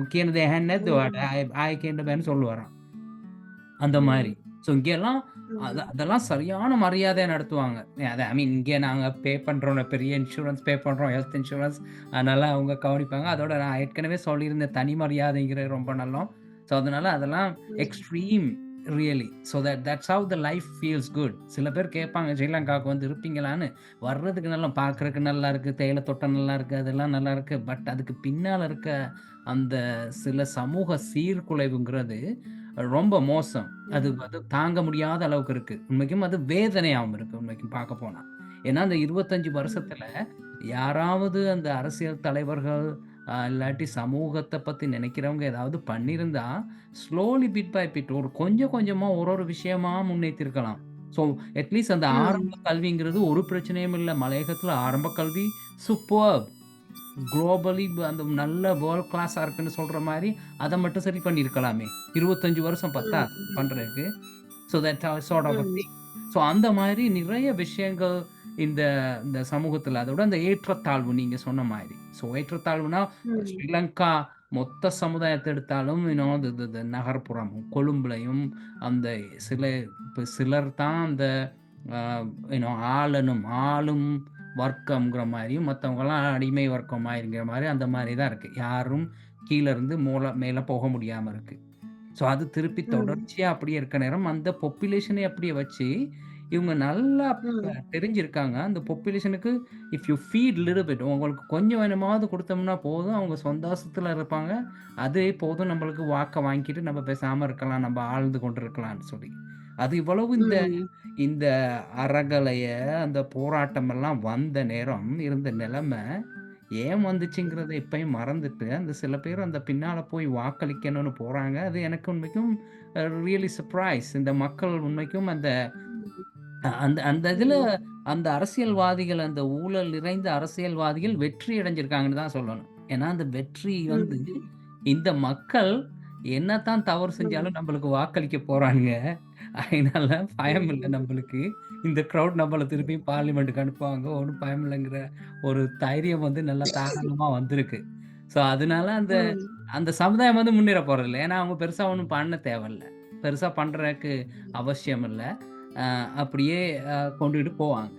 "කියන දේ ඇහෙන්නේ නැද්ද ඔයාට? ம். ආයෙ කියන්න බෑன்னு" சொல்லுவாராம். அந்த மாரி. ம். ஸோ இங்கெல்லாம் ம். அதெல்லாம் சரியான மரியாதையா நடத்துவாங்க. ஐ மீன் இங்க நாங்க பே பண்றோம்ல, பெரிய இன்சூரன்ஸ் பே பண்றோம், ஹெல்த் இன்சூரன்ஸ். அதனால அவங்க கவனிப்பாங்க. அதோட நான் ஏற்கனவே சொல்லியிருந்தேன், தனி மரியாதைங்கிறது ரொம்ப நல்லோம். ஸோ அதனால அதெல்லாம் ம். Extreme really. So that's how the life feels good. சில பேர் கேட்பாங்க, "ஸ்ரீலங்காவுக்கு வந்து இருப்பீங்களான்னு?" வர்றதுக்கு நல்லா பார்க்கறக்கு நல்லா இருக்கு, தேயிலை தோட்டம் நல்லா இருக்கு, அதெல்லாம் நல்லா இருக்கு. பட் அதுக்கு பின்னால இருக்க அந்த சில சமூக சீர்குலைவுங்கிறது ரொம்ப மோசம். அது ம். அது தாங்க முடியாத அளவுக்கு இருக்கு. உண்மைக்கும் அது வேதனையாவும் இருக்கு, உண்மைக்கும் பார்க்க போனா. ஏன்னா, அந்த 25 ம். வருஷத்துல யாராவது அந்த அரசியல் தலைவர்கள், இல்லாட்டி சமூகத்த பத்தி நினைக்கிறவங்க ஏதாவது பண்ணியிருந்தா, ஸ்லோலி பிட் பை பிட் ஒரு கொஞ்சம் கொஞ்சமா ஒரு ஒரு விஷயமா முன்னேத்திருக்கலாம். ஸோ, அட்லீஸ்ட் அந்த ம். ஆரம்ப கல்விங்கிறது ஒரு பிரச்சனையும் இல்ல. மலையகத்துல ஆரம்ப கல்வி சூப்பர்ப்! குளோபலி அந்த நல்ல வேர்ல்ட் கிளாஸா இருக்குன்னு சொல்ற மாரி, அத மட்டும் சரி பண்ணியிருக்கலாமே! 25 வருஷம் ம். பத்தாதா பண்றதுக்கு? So that sort of uh hmm. Thing. So அந்த மாரி நிறைய விஷயங்கள் இந்த இந்த சமூகத்தில அதோட அந்த ஏற்றத்தாழ்வு நீங்க சொன்ன மாரி. ஸோ ஏற்றத்தாழ்வுனா ம். ஸ்ரீலங்கா மொத்த சமுதாயத்த எடுத்தாலும் து து து நகர்ப்புறமும், கொழும்புலயும் அந்த சில இப்ப சிலர் தான் அந்த அ ஆளும் வர்க்கம்ங்கிற மாரியும், மத்தவங்கலாம் அடிமை வர்க்கமாங்கிற மாரி அந்த மாரி தான் இருக்கு. யாரும் கீழ இருந்து மேல போக முடியாம இருக்கு. ஸோ அது திருப்பி ம். தொடர்ச்சியா அப்படியே இருக்க நேரம், அந்த பாப்புலேஷனே அப்படியே வச்சு, இவங்க நல்லா ம். தெரிஞ்சிருக்காங்க. அந்த பாப்புலேஷனுக்கு if you feed little bit உங்களுக்கு கொஞ்சம் கொஞ்சமாவது குடுத்தோம்னா போதும், அவங்க சந்தோஷத்துல இருப்பாங்க. அதே போதும் நம்மளுக்கு வாக்க வாங்கிட்டு நம்ம பேசாம இருக்கலாம். நம்ம ஆழ்ந்து கொண்டிருக்கலாம்னு சொல்லி. அது இவ்வளவு இந்த ம். இந்த அறகலைய, அந்த போராட்டமெல்லாம் வந்த நேரம் இருந்த நிலைமை, ஏன் வந்துச்சுங்கிறத இப்பயும் மறந்துட்டு, அந்த சில பேர் அந்த பின்னால போய் வாக்களிக்கணும்னு போறாங்க. அது எனக்கு உண்மைக்கும் ரியலி சர்ப்ரைஸ். இந்த மக்கள் உண்மைக்கும் அந்த ம். அந்த அந்த இதுல ம். அந்த அரசியல்வாதிகள், அந்த ஊழல் நிறைந்த அரசியல்வாதிகள் வெற்றி அடைஞ்சிருக்காங்கன்னு தான் சொல்லணும். ஏன்னா, அந்த வெற்றி வந்து ம். இந்த மக்கள் என்னத்தான் தவறு ம். செஞ்சாலும் நம்மளுக்கு வாக்களிக்க போறானுங்க. அதனால பயம் இல்ல ம். நம்பளுக்கு. இந்த க்ரவுட் நம்மள திருப்பி பார்லிமென்ட்க்கு அனுப்புவாங்க. ஒண்ணும் பயம் இல்லங்கிற ஒரு தைரியம் வந்து நல்லா தாராளமா வந்திருக்கு. ஸோ, அதனால அந்த ம். அந்த சமுதாயம் வந்து முன்னேற போறதில்ல. ஏன்னா, அவங்க பெருசா ஒண்ணும் பண்ண தேவையில்ல. பெருசா பண்றதுக்கு அவசியம் இல்ல. அப்படியே கொண்டுட்டு போவாங்க.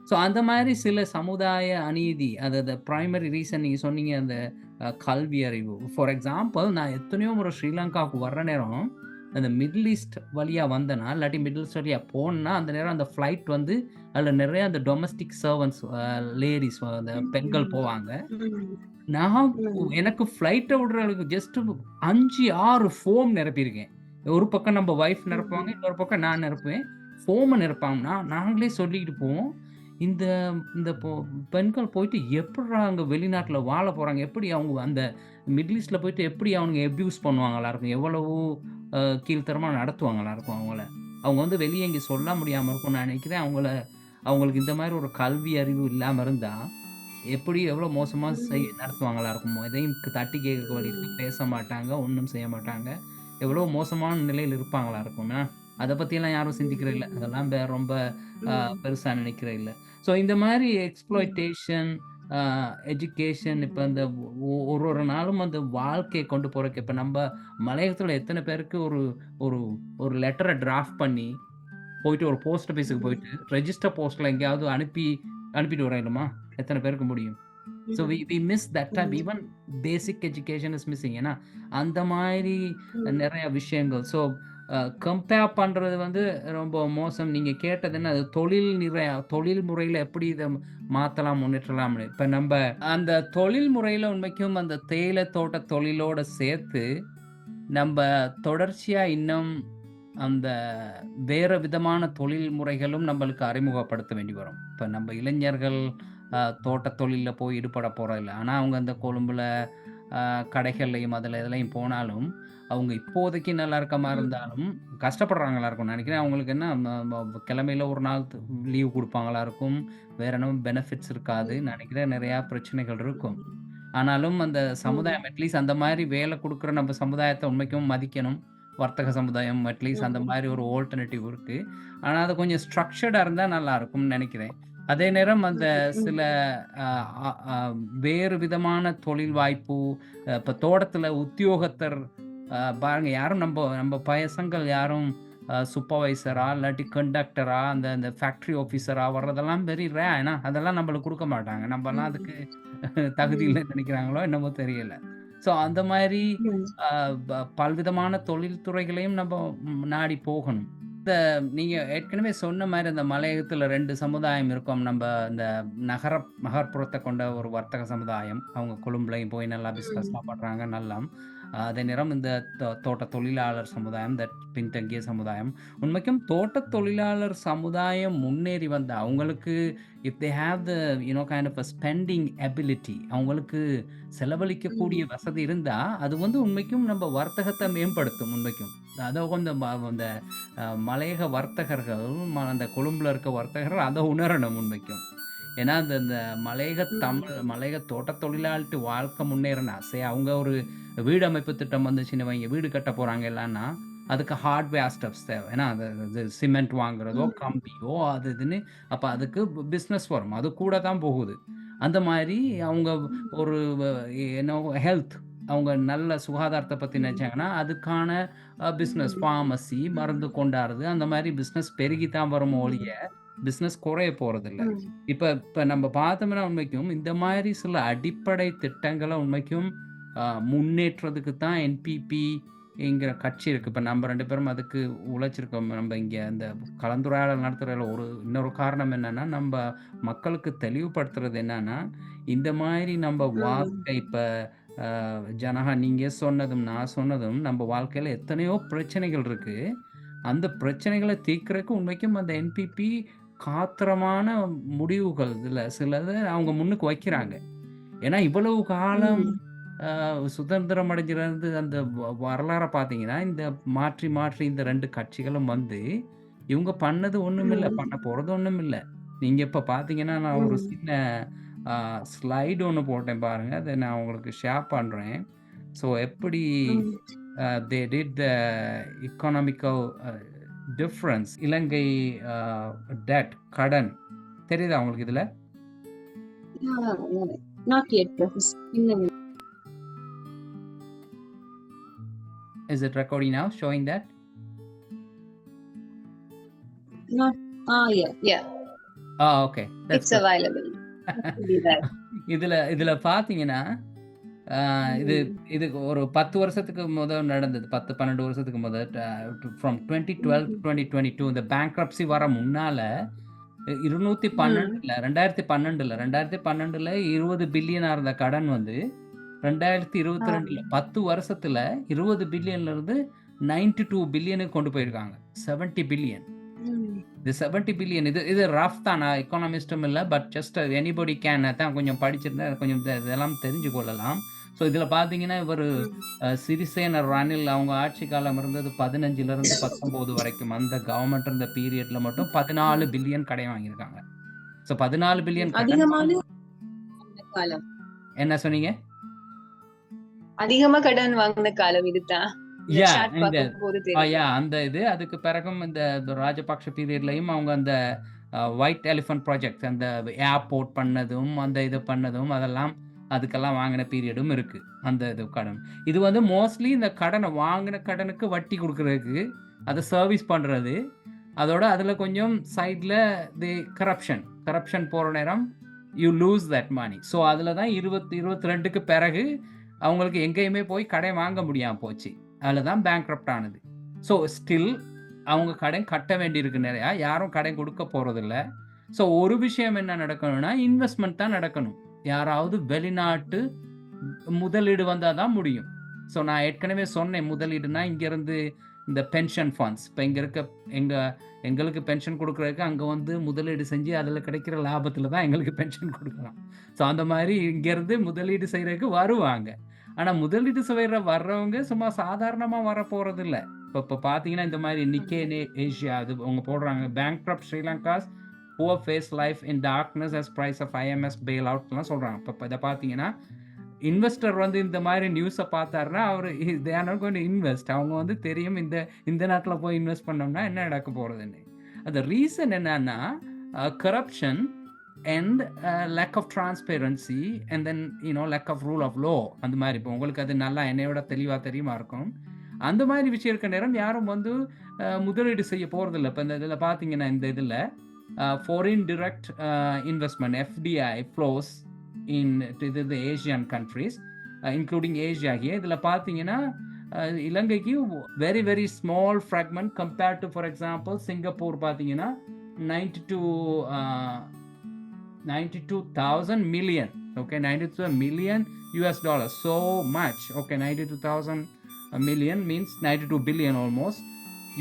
ஸோ அந்த மாரி சில சமுதாய அநீதி, அது பிரைமரி ரீசன் நீங்க சொன்னீங்க அந்த கல்வி அறிவு. ஃபார் எக்ஸாம்பிள் நான் எத்தனையோ முறை ஸ்ரீலங்காவுக்கு வர்ற நேரம், அந்த மிடில் ஈஸ்ட் வழியா வந்தேனா, இல்லாட்டி மிடில் ஈஸ்ட் வழியா போனேன்னா, அந்த நேரம் அந்த ஃப்ளைட் வந்து அதில நெறைய அந்த டொமஸ்டிக் சர்வன்ட்ஸ் லேடீஸ் அந்த பெண்கள் ம். போவாங்க. ம். நான் ம். எனக்கு ஃப்ளைட்ட விடுறதுக்கு ஜஸ்ட் 5, 6 ஃபோம் நிரப்பியிருக்கேன். ஒரு பக்கம் நம்ம வைஃப் நிரப்புவாங்க. ம். இன்னொரு பக்கம் நான் நிரப்புவேன். ஃபோம நிரப்பாங்கன்னா, நாங்களே சொல்லிக்கிட்டு போவோம். இந்த இந்த பெண்கள் போயிட்டு எப்புட்றா அங்க வெளிநாட்ல வாழ போறாங்க? எப்படி அவங்க அந்த மிடில் ஈஸ்ட்ல போயிட்டு எப்படி அவனுங்க அப்யூஸ் பண்ணுவாங்களா இருக்கும்? எவ்வளவு அ கீழ்த்தரமா நடத்துவாங்களா இருக்கும் அவங்கள? அவங்க வந்து வெளிய எங்கேயும் சொல்ல முடியாம இருக்கும்னு நான் நெனைக்கிறேன். அவங்களுக்கு இந்த மாரி ஒரு கல்வி அறிவு இல்லாம இருந்தா எப்படி எவ்வளோ மோசமா ம். நடத்துவாங்களா இருக்குமோ! எதையும் தட்டி கேட்க வழி இருக்கு. ம். பேச மாட்டாங்க. ஒண்ணும் செய்ய மாட்டாங்க. எவ்வளோ மோசமான நிலையில இருப்பாங்களா இருக்கும்னா, அத பத்தியெல்லாம் யாரும் சிந்திக்கிறது இல்ல. ம். அதெல்லாம் ரொம்ப ம். பெருசா நினைக்கிறது இல்ல. ஸோ இந்த மாரி ம். எக்ஸ்ப்ளாய்டேஷன், அ எஜுகேஷன் இப்ப இந்த ஒரு ஒரு நாளும் அந்த வாழ்க்கைய கொண்டு போறதுக்கு இப்ப நம்ப மலையகத்துல எத்தன பேருக்கு ஒரு ஒரு ஒரு லெட்டர டிராஃப்ட் பண்ணி, போயிட்டு ஒரு போஸ்ட் ஆஃபீஸுக்கு ம். போயிட்டு, ரெஜிஸ்டர் போஸ்ட்ல எங்கேயாவது அனுப்பிட்டு வரேனுமா? எத்தன பேருக்கு முடியும்? So we miss that time. Hmm. Even basic education is missing. ஏன்னா, அந்த மாரி ம். நெறைய விஷயங்கள். ஸோ கம்பேர் பண்றது வந்து ரொம்ப மோசம். நீங்க கேட்டது என்ன? அது தொழில் முறையில எப்படி இத மாத்தலாம், முன்னேற்றலாம்னு. இப்ப நம்ப அந்த தொழில் முறையில உண்மைக்கும் அந்த தேயிலை தோட்ட தொழிலோட சேர்த்து, நம்ப தொடர்ச்சியா இன்னும் அந்த வேற விதமான தொழில் முறைகளும் நம்மளுக்கு அறிமுகப்படுத்த வேண்டி வரும். இப்ப நம்ம இளைஞர்கள் தோட்டத் தொழில்ல போய் ஈடுபட போறதில்ல. ஆனா, அவங்க அந்த கொழும்புல அ கடைகள்லயும் அதுல இதுலயும் போனாலும், அவங்க இப்போதைக்கு நல்லா இருக்க மாரி ம். இருந்தாலும், கஷ்டப்படுறாங்களா இருக்கும்னு நெனைக்கிறேன். அவங்களுக்கு என்ன ம ம கிழமையில 1 நாள் லீவ் குடுப்பாங்களா இருக்கும். வேற என்னவும் பெனிஃபிட்ஸ் இருக்காது. ம். நெனைக்கிறேன் நெறையா பிரச்சனைகள் இருக்கும். ம். ஆனாலும் அந்த ம். சமுதாயம் அட்லீஸ்ட் அந்த மாரி வேலை குடுக்குற நம்ம சமுதாயத்த உண்மைக்கும் மதிக்கணும். வர்த்தக சமுதாயம் அட்லீஸ்ட் அந்த ம். மாரி ஒரு ஆல்டர்னேட்டிவ் இருக்கு. ஆனா, அது கொஞ்சம் ஸ்ட்ரக்சர்டா இருந்தா நல்லாருக்கும்னு நெனைக்கிறேன். அதே நேரம் அந்த ம். சில அ அ அ வேறு விதமான தொழில் வாய்ப்பு, இப்ப தோட்டத்துல உத்தியோகத்தர் பாருங்க யாரும் நம்ப நம்ப பசங்கள் யாரும் சூப்பர்வைசரா இல்லாட்டி கண்டக்டரா அந்த அந்த ஃபேக்டரி ஆஃபீசரா வர்றதெல்லாம் வெரி ரேர். ஏன்னா, அதெல்லாம் நம்மளுக்கு குடுக்க மாட்டாங்க. நம்பலாம் அதுக்கு ம். தகுதி ம். இல்லன்னு நெனைக்கிறாங்களோ என்னமோ தெரியல. ஸோ அந்த மாரி ம். அ பல்விதமான தொழில் துறைகளையும் நம்ப நாடி போகணும். நீங்க ஏற்கனவே சொன்ன மாரி அந்த மலையகத்துல 2 சமுதாயம் இருக்கும். நம்ப இந்த நகர்ப்புறத்த கொண்ட ஒரு வர்த்தக சமுதாயம். அவங்க கொழும்புலயும் போய் நல்லா ம். பிசினஸ்லாம் பண்றாங்க நல்லாம். அதே நேரம் இந்த தோட்ட தொழிலாளர் சமுதாயம், பின்தங்கிய சமுதாயம். உண்மைக்கும் தோட்ட தொழிலாளர் சமுதாயம் முன்னேறி வந்தா, அவங்களுக்கு if they have the kind of spending ability அவங்களுக்கு செலவழிக்கக்கூடிய ம். வசதி இருந்தா, அது வந்து உண்மைக்கும் நம்ம வர்த்தகத்த மேம்படுத்தும் உண்மைக்கும். அத கொஞ்சம் அந்த மலையக வர்த்தகர்கள், அந்த கொழும்புல இருக்க வர்த்தகர்கள் அத உணரணும் உண்மைக்கும். ஏன்னா, அந்த இந்த ம். மலையக தோட்டத் தொழிலாளி வாழ்க்கை முன்னேறனா, அவங்க ஒரு வீடு அமைப்பு திட்டம் வந்துச்சுன்னு வைங்க, வீடு கட்ட போறாங்க எல்லான்னா, அதுக்கு ஹார்ட்வேர் ஸ்டப்ஸ் தேவை. ஏன்னா, அது அது சிமெண்ட் வாங்குறதோ, ம். கம்பியோ அது இதுன்னு அப்ப அதுக்கு பிசினஸ் வரும். அது கூட தான் போகுது. அந்த மாரி அவங்க ம். ஒரு என்ன ஹெல்த் அவங்க நல்ல சுகாதாரத்த பத்தி ம். நெனச்சாங்கன்னா, அதுக்கான பிசினஸ் ம். பார்மசி, மருந்து கொண்டாறது, அந்த மாரி பிசினஸ் பெருகி தான் வருமே ஒழிய, ம். பிசினஸ் குறைய போறதில்ல. ம். இப்ப இப்ப நம்ம பார்த்தோம்னா உண்மைக்கும், இந்த மாரி சில அடிப்படை திட்டங்கள உண்மைக்கும் அ முன்னேற்றதுக்கு தான் என்பிபி என்கிற கட்சி இருக்கு. இப்ப நம்ம 2 பேரும் அதுக்கு உழைச்சிருக்கோம். நம்ம இங்க இந்த கலந்துரையாடல் நடத்துறதுல இன்னொரு காரணம் என்னன்னா, நம்ப மக்களுக்கு தெளிவுபடுத்துறது என்னன்னா, இந்த மாரி நம்ப ம். வாழ்க்கை இப்ப ஜனகா நீங்க சொன்னதும், நான் சொன்னதும் நம்ம வாழ்க்கையில எத்தனையோ பிரச்சனைகள் இருக்கு. அந்த பிரச்சனைகள தீர்க்கறக்கு உண்மைக்கும் அந்த என்பிபி காத்திரமான முடிவுகள் இதுல சிலத அவங்க முன்னுக்கு வைக்கிறாங்க. ஏன்னா, இவ்வளவு காலம் ம். சுதந்திரம் அடைஞ்சிருந்து அந்த வரலாற பார்த்தீங்கன்னா, இந்த மாற்றி மாற்றி இந்த 2 கட்சிகளும் வந்து, இவங்க பண்ணது ஒண்ணுமில்ல. பண்ண போறது ஒண்ணுமில்ல. நீங்க இப்ப பார்த்தீங்கன்னா, நான் ஒரு சின்ன ஸ்லைடு ஒண்ணு போட்டேன் பாருங்க. அத நான் உங்களுக்கு ஷேர் பண்றேன். ஸோ எப்படி they did the economical difference Ilangai debt கடன் தெரியுதா உங்களுக்கு இதுல? Not yet, professor. Is it recording now showing that? Not, yeah. Okay. That's It's good. available. இதுல பார்த்தீங்கன்னா, இது இது ஒரு 10 வருஷத்துக்கு நடந்தது. 10, 12 வருஷத்துக்கு ஃப்ரம் 2012 to 2022 இந்த பேங்க்ரப்சி வர முன்னால 2012ல 20 பில்லியனா இருந்த கடன் வந்து 2022ல 10 வருஷத்துல 20 பில்லியன்ல இருந்து 92 பில்லியனுக்கு கொண்டு போயிருக்காங்க. 70 பில்லியன். இது 70 பில்லியன். இது ரஃப் தான். நான் எக்கானமிஸ்டும் இல்ல. பட் ஜஸ்ட் எனிபடி கேன் தான் கொஞ்சம் படிச்சிருந்தா கொஞ்சம் இதெல்லாம் தெரிஞ்சு கொள்ளலாம். ஸோ இதுல பார்த்தீங்கன்னா, இவரு சிறிசேன ரணில் அவங்க ஆட்சி காலம் இருந்தது 15ல இருந்து 19 வரைக்கும். அந்த கவர்மெண்ட் இருந்த பீரியட்ல மட்டும் 14 பில்லியன் கடன் வாங்கியிருக்காங்க. ஸோ 14 பில்லியன் அதிகமான காலம். என்ன சொன்னீங்க? அதிகமா கடன் வாங்கின காலம் இதுதான். அந்த இது அதுக்கு பிறகும் இந்த ராஜபக்ஷ பீரியட்லயும் அவங்க அந்த ஒயிட் எலிஃபண்ட் ப்ராஜெக்ட் அந்த ஏர்போர்ட் பண்ணதும் அந்த இது பண்ணதும் அதெல்லாம் அதுக்கெல்லாம் வாங்கின பீரியடும் இருக்கு. அந்த இது கடன் இது வந்து மோஸ்ட்லி இந்த கடனை வாங்கின கடனுக்கு வட்டி கொடுக்கறதுக்கு அதை சர்வீஸ் பண்றது. அதோட அதுல கொஞ்சம் சைட்ல தி கரப்ஷன் போற நேரம் you lose that money. So அதுல தான் 22க்கு பிறகு அவங்களுக்கு எங்கேயுமே போய் கடன் வாங்க முடியாம போச்சு. அதில் தான் பேங்க்ரப்ட் ஆனது. ஸோ ஸ்டில் அவங்க கடன் கட்ட வேண்டியிருக்கு நிறையா. யாரும் கடன் கொடுக்க போகிறதில்ல. ஸோ ஒரு விஷயம் என்ன நடக்கணும்னா இன்வெஸ்ட்மெண்ட் தான் நடக்கணும். யாராவது வெளிநாட்டு முதலீடு வந்தால் தான் முடியும். ஸோ நான் ஏற்கனவே சொன்னேன், முதலீடுனா இங்கேருந்து இந்த பென்ஷன் ஃபண்ட்ஸ் இப்போ இங்கே இருக்க எங்களுக்கு பென்ஷன் கொடுக்குறதுக்கு அங்கே வந்து முதலீடு செஞ்சு அதில் கிடைக்கிற லாபத்தில் தான் எங்களுக்கு பென்ஷன் கொடுக்கலாம். ஸோ அந்த மாதிரி இங்கேருந்து முதலீடு செய்கிறதுக்கு வருவாங்க. ஆனால் முதலீடு செய்கிற வர்றவங்க சும்மா சாதாரணமாக வர போகிறது இல்லை. இப்போ பார்த்தீங்கன்னா இந்த மாதிரி நிக்கே ஏஷியா அது அவங்க போடுறாங்க, bankrupt Sri Lanka's poor face life in darkness as price of IMF bail அவுட்லாம் சொல்கிறாங்க. இப்போ இதை பார்த்தீங்கன்னா இன்வெஸ்டர் வந்து இந்த மாதிரி நியூஸை பார்த்தாருன்னா அவர் they are not going to invest. அவங்க வந்து தெரியும் இந்த நாட்டில் போய் இன்வெஸ்ட் பண்ணோம்னா என்ன நடக்க போகிறதுன்னு. அந்த ரீசன் என்னன்னா corruption and lack of transparency and then lack of rule of law. அந்த மாதிரி இப்போ உங்களுக்கு அது நல்லா என்னையோட தெளிவாக தெரியுமா இருக்கும். அந்த மாதிரி விஷயம் இருக்க நேரம் யாரும் வந்து முதலீடு செய்ய போகிறதில்ல. இப்போ இந்த இதில் பார்த்தீங்கன்னா இந்த இதில் foreign direct investment FDI flows in the Asian countries including Asia here. இதில் பார்த்தீங்கன்னா இலங்கைக்கு very very small fragment compared to for example Singapore பார்த்தீங்கன்னா 92,000 million. Okay, 92 million US dollars. So much. Okay, 92,000 million means 92 billion almost.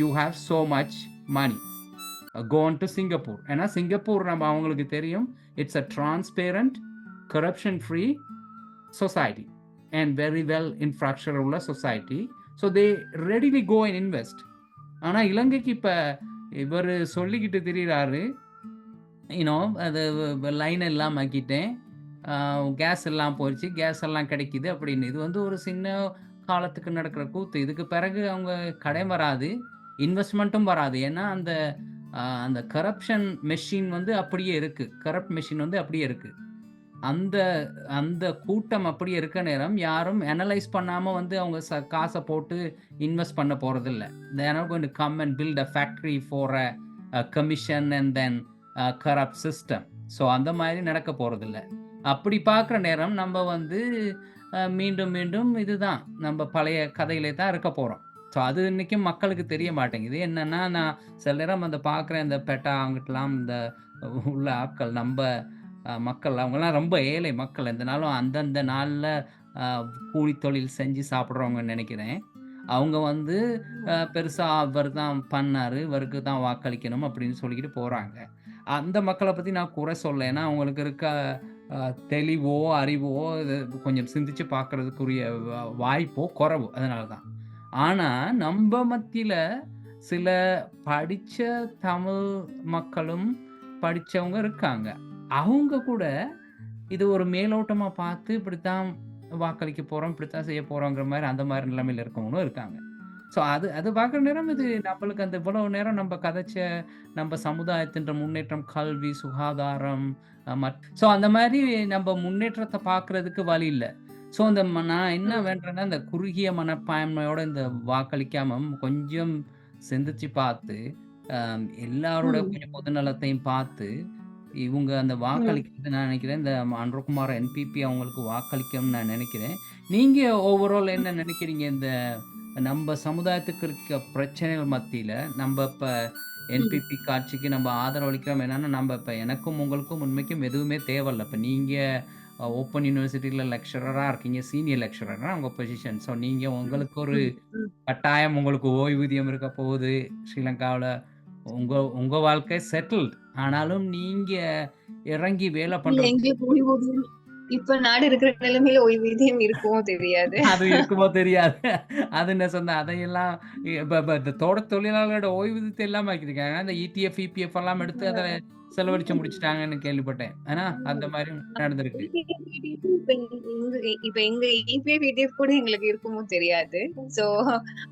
You have so much money. Go on to Singapore. And Singapore நம்ம அவங்களுக்கு தெரியும், it's a transparent, corruption free society and very well infrastructure உள்ள society. So they readily go and invest. ஆனா இலங்கைக்கு இப்ப இவர் சொல்லிக்கிட்டு திரிகிறாரு, அது லைன் எல்லாம் ஆக்கிட்டேன், கேஸ் எல்லாம் போயிடுச்சு, கேஸ் எல்லாம் கிடைக்குது அப்படின்னு. இது வந்து ஒரு சின்ன காலத்துக்கு நடக்கிற கூத்து. இதுக்கு பிறகு அவங்க கடன் வராது, இன்வெஸ்ட்மெண்ட்டும் வராது. ஏன்னா அந்த கரப்ஷன் மெஷின் வந்து அப்படியே இருக்கு. கரப்ட் மெஷின் வந்து அப்படியே இருக்கு. அந்த கூட்டம் அப்படியே இருக்க நேரம் யாரும் அனலைஸ் பண்ணாம வந்து அவங்க காசை போட்டு இன்வெஸ்ட் பண்ண போறதில்ல. They are not going to come and build a factory for a commission and then corrupt system. So அந்த மாதிரி நடக்க போகிறதில்ல. அப்படி பார்க்குற நேரம் நம்ம வந்து மீண்டும் மீண்டும் இதுதான் நம்ம பழைய கதையிலே தான் இருக்க போகிறோம். ஸோ அது இன்றைக்கும் மக்களுக்கு தெரிய மாட்டேங்குது. என்னென்னா நான் சில நேரம் அந்த பார்க்குறேன், இந்த பெட்டா அங்கிட்டலாம் இந்த உள்ள ஆட்கள் நம்ம மக்கள் அவங்கெல்லாம் ரொம்ப ஏழை மக்கள். எந்த நாளும் அந்தந்த நாளில் கூலி தொழில் செஞ்சு சாப்பிட்றவங்கன்னு நினைக்கிறேன். அவங்க வந்து பெருசாக அவர் தான் பண்ணார், இவருக்கு தான் வாக்களிக்கணும் அப்படின்னு சொல்லிக்கிட்டு போகிறாங்க. அந்த மக்களை பற்றி நான் குறை சொல்ல, ஏன்னா அவங்களுக்கு இருக்க தெளிவோ அறிவோ கொஞ்சம் சிந்திச்சு பார்க்கறதுக்குரிய வாய்ப்போ குறைவு, அதனால தான். ஆனால் நம்ம மத்தியில் சில படிச்ச தமிழ் மக்களும் படிச்சவங்க இருக்காங்க. அவங்க கூட இது ஒரு மேலோட்டமா பார்த்து இப்படித்தான் வாக்களிக்க போறோம், இப்படித்தான் செய்ய போறோங்கிற மாரி அந்த மாரி நிலைமையில இருக்கவங்களும் இருக்காங்க. ஸோ அது பார்க்குற நேரம் இது நம்மளுக்கு அந்த இவ்வளவு நேரம் நம்ம கதைச்ச நம்ம சமுதாயத்தின்ற முன்னேற்றம், கல்வி, சுகாதாரம் ஸோ அந்த மாரி நம்ம முன்னேற்றத்த பார்க்குறதுக்கு வழி இல்ல. ஸோ இந்த நான் என்ன ம், வேண்டுறேன்னா, இந்த குறுகிய மனப்பான்மையோட இந்த வாக்களிக்காம கொஞ்சம் சிந்திச்சு பார்த்து, எல்லாரோட ம், கொஞ்சம் பொதுநலத்தையும் பார்த்து, இவுங்க அந்த ம். வாக்களிக்கிறது நான் நினைக்கிறேன், இந்த அன்ருகுமார் என்பிபி அவங்களுக்கு வாக்களிக்கணும்னு நான் நினைக்கிறேன். நீங்க ஓவரால் என்ன நினைக்கிறீங்க? இந்த நம்ப சமுதாயத்துக்கு இருக்க பிரச்சனைகள் மத்தியில, நம்ப இப்ப ம். என்பிபி ஆட்சிக்கு நம்ப ஆதரவளிக்கிறோம். என்னன்னா, நம்ப இப்ப எனக்கும் உங்களுக்கும் உண்மைக்கும் எதுவுமே தேவையில்ல. இப்ப நீங்க ஓப்பன் யூனிவர்சிட்டில லெக்சரரா இருக்கீங்க. சீனியர் லெக்சரரா உங்க பொசிஷன். ஸோ நீங்க ம், உங்களுக்கு ஒரு ம், ம். கட்டாயம் உங்களுக்கு ஓய்வூதியம் இருக்க போகுது. ஸ்ரீலங்காவுல உங்க உங்க வாழ்க்கை செட்டில்ட். ஆனாலும் நீங்க இறங்கி வேலை இல்ல பண்றதுக்கு எங்களுக்கு ஓய்வூதியம் இப்ப நாடு இருக்கிற நிலைமையில ஓய்வூதியம் இருக்குமோ தெரியாது. அது இருக்குமோ தெரியாது. அது என்ன சொன்ன அதையெல்லாம் இப்ப இப்ப இந்த தோட்ட தொழிலாளர்களோட ஓய்வூதியத்த இல்லாம ஆக்கியிருக்காங்க. இந்த இடிஎஃப், இபிஎஃப் எல்லாம் எடுத்து அத செலவழிச்சு முடிச்சுட்டாங்கன்னு கேள்விப்பட்டேன். ஆனா அந்த மாரியும் நடந்திருக்கு. இப்ப இப்ப எங்க இபிஎஃப், இடிஎஃப் கூட எங்களுக்கு இருக்குமோ தெரியாது. சோ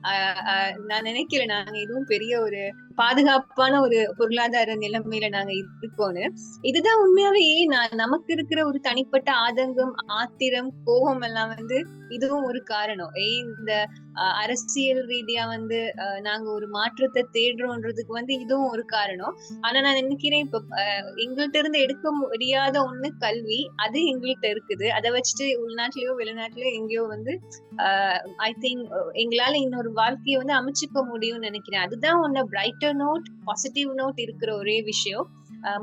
அ அ நான் நினைக்கிறேன் நாங்க எதுவும் பெரிய ஒரு பாதுகாப்பான ஒரு பொருளாதார நிலைமையில நாங்க இருக்கோம்னு. இதுதான் உண்மையாவே நமக்கு இருக்கிற ஒரு தனிப்பட்ட ஆதங்கம், ஆத்திரம், கோபம் எல்லாம் வந்து இதுவும் ஒரு காரணம். இந்த அரசியல் ரீதியா வந்து நாங்க ஒரு மாற்றத்த தேடுறோம்ன்றதுக்கு வந்து இதுவும் ஒரு காரணம். ஆனா நான் நினைக்கிறேன் இப்ப எங்கள்ட்ட இருந்து எடுக்க முடியாத ஒண்ணு கல்வி. அது எங்கள்ட்ட இருக்குது. அத வச்சுட்டு உள்நாட்டிலயோ, வெளிநாட்டிலயோ எங்கேயோ வந்து ஐ திங்க் எங்களால இன்னொரு வாழ்க்கைய வந்து அமைச்சுக்க முடியும்னு நினைக்கிறேன். அதுதான் பிரைட்டர் நோட், பாசிட்டிவ் நோட் இருக்கிற ஒரே விஷயம்.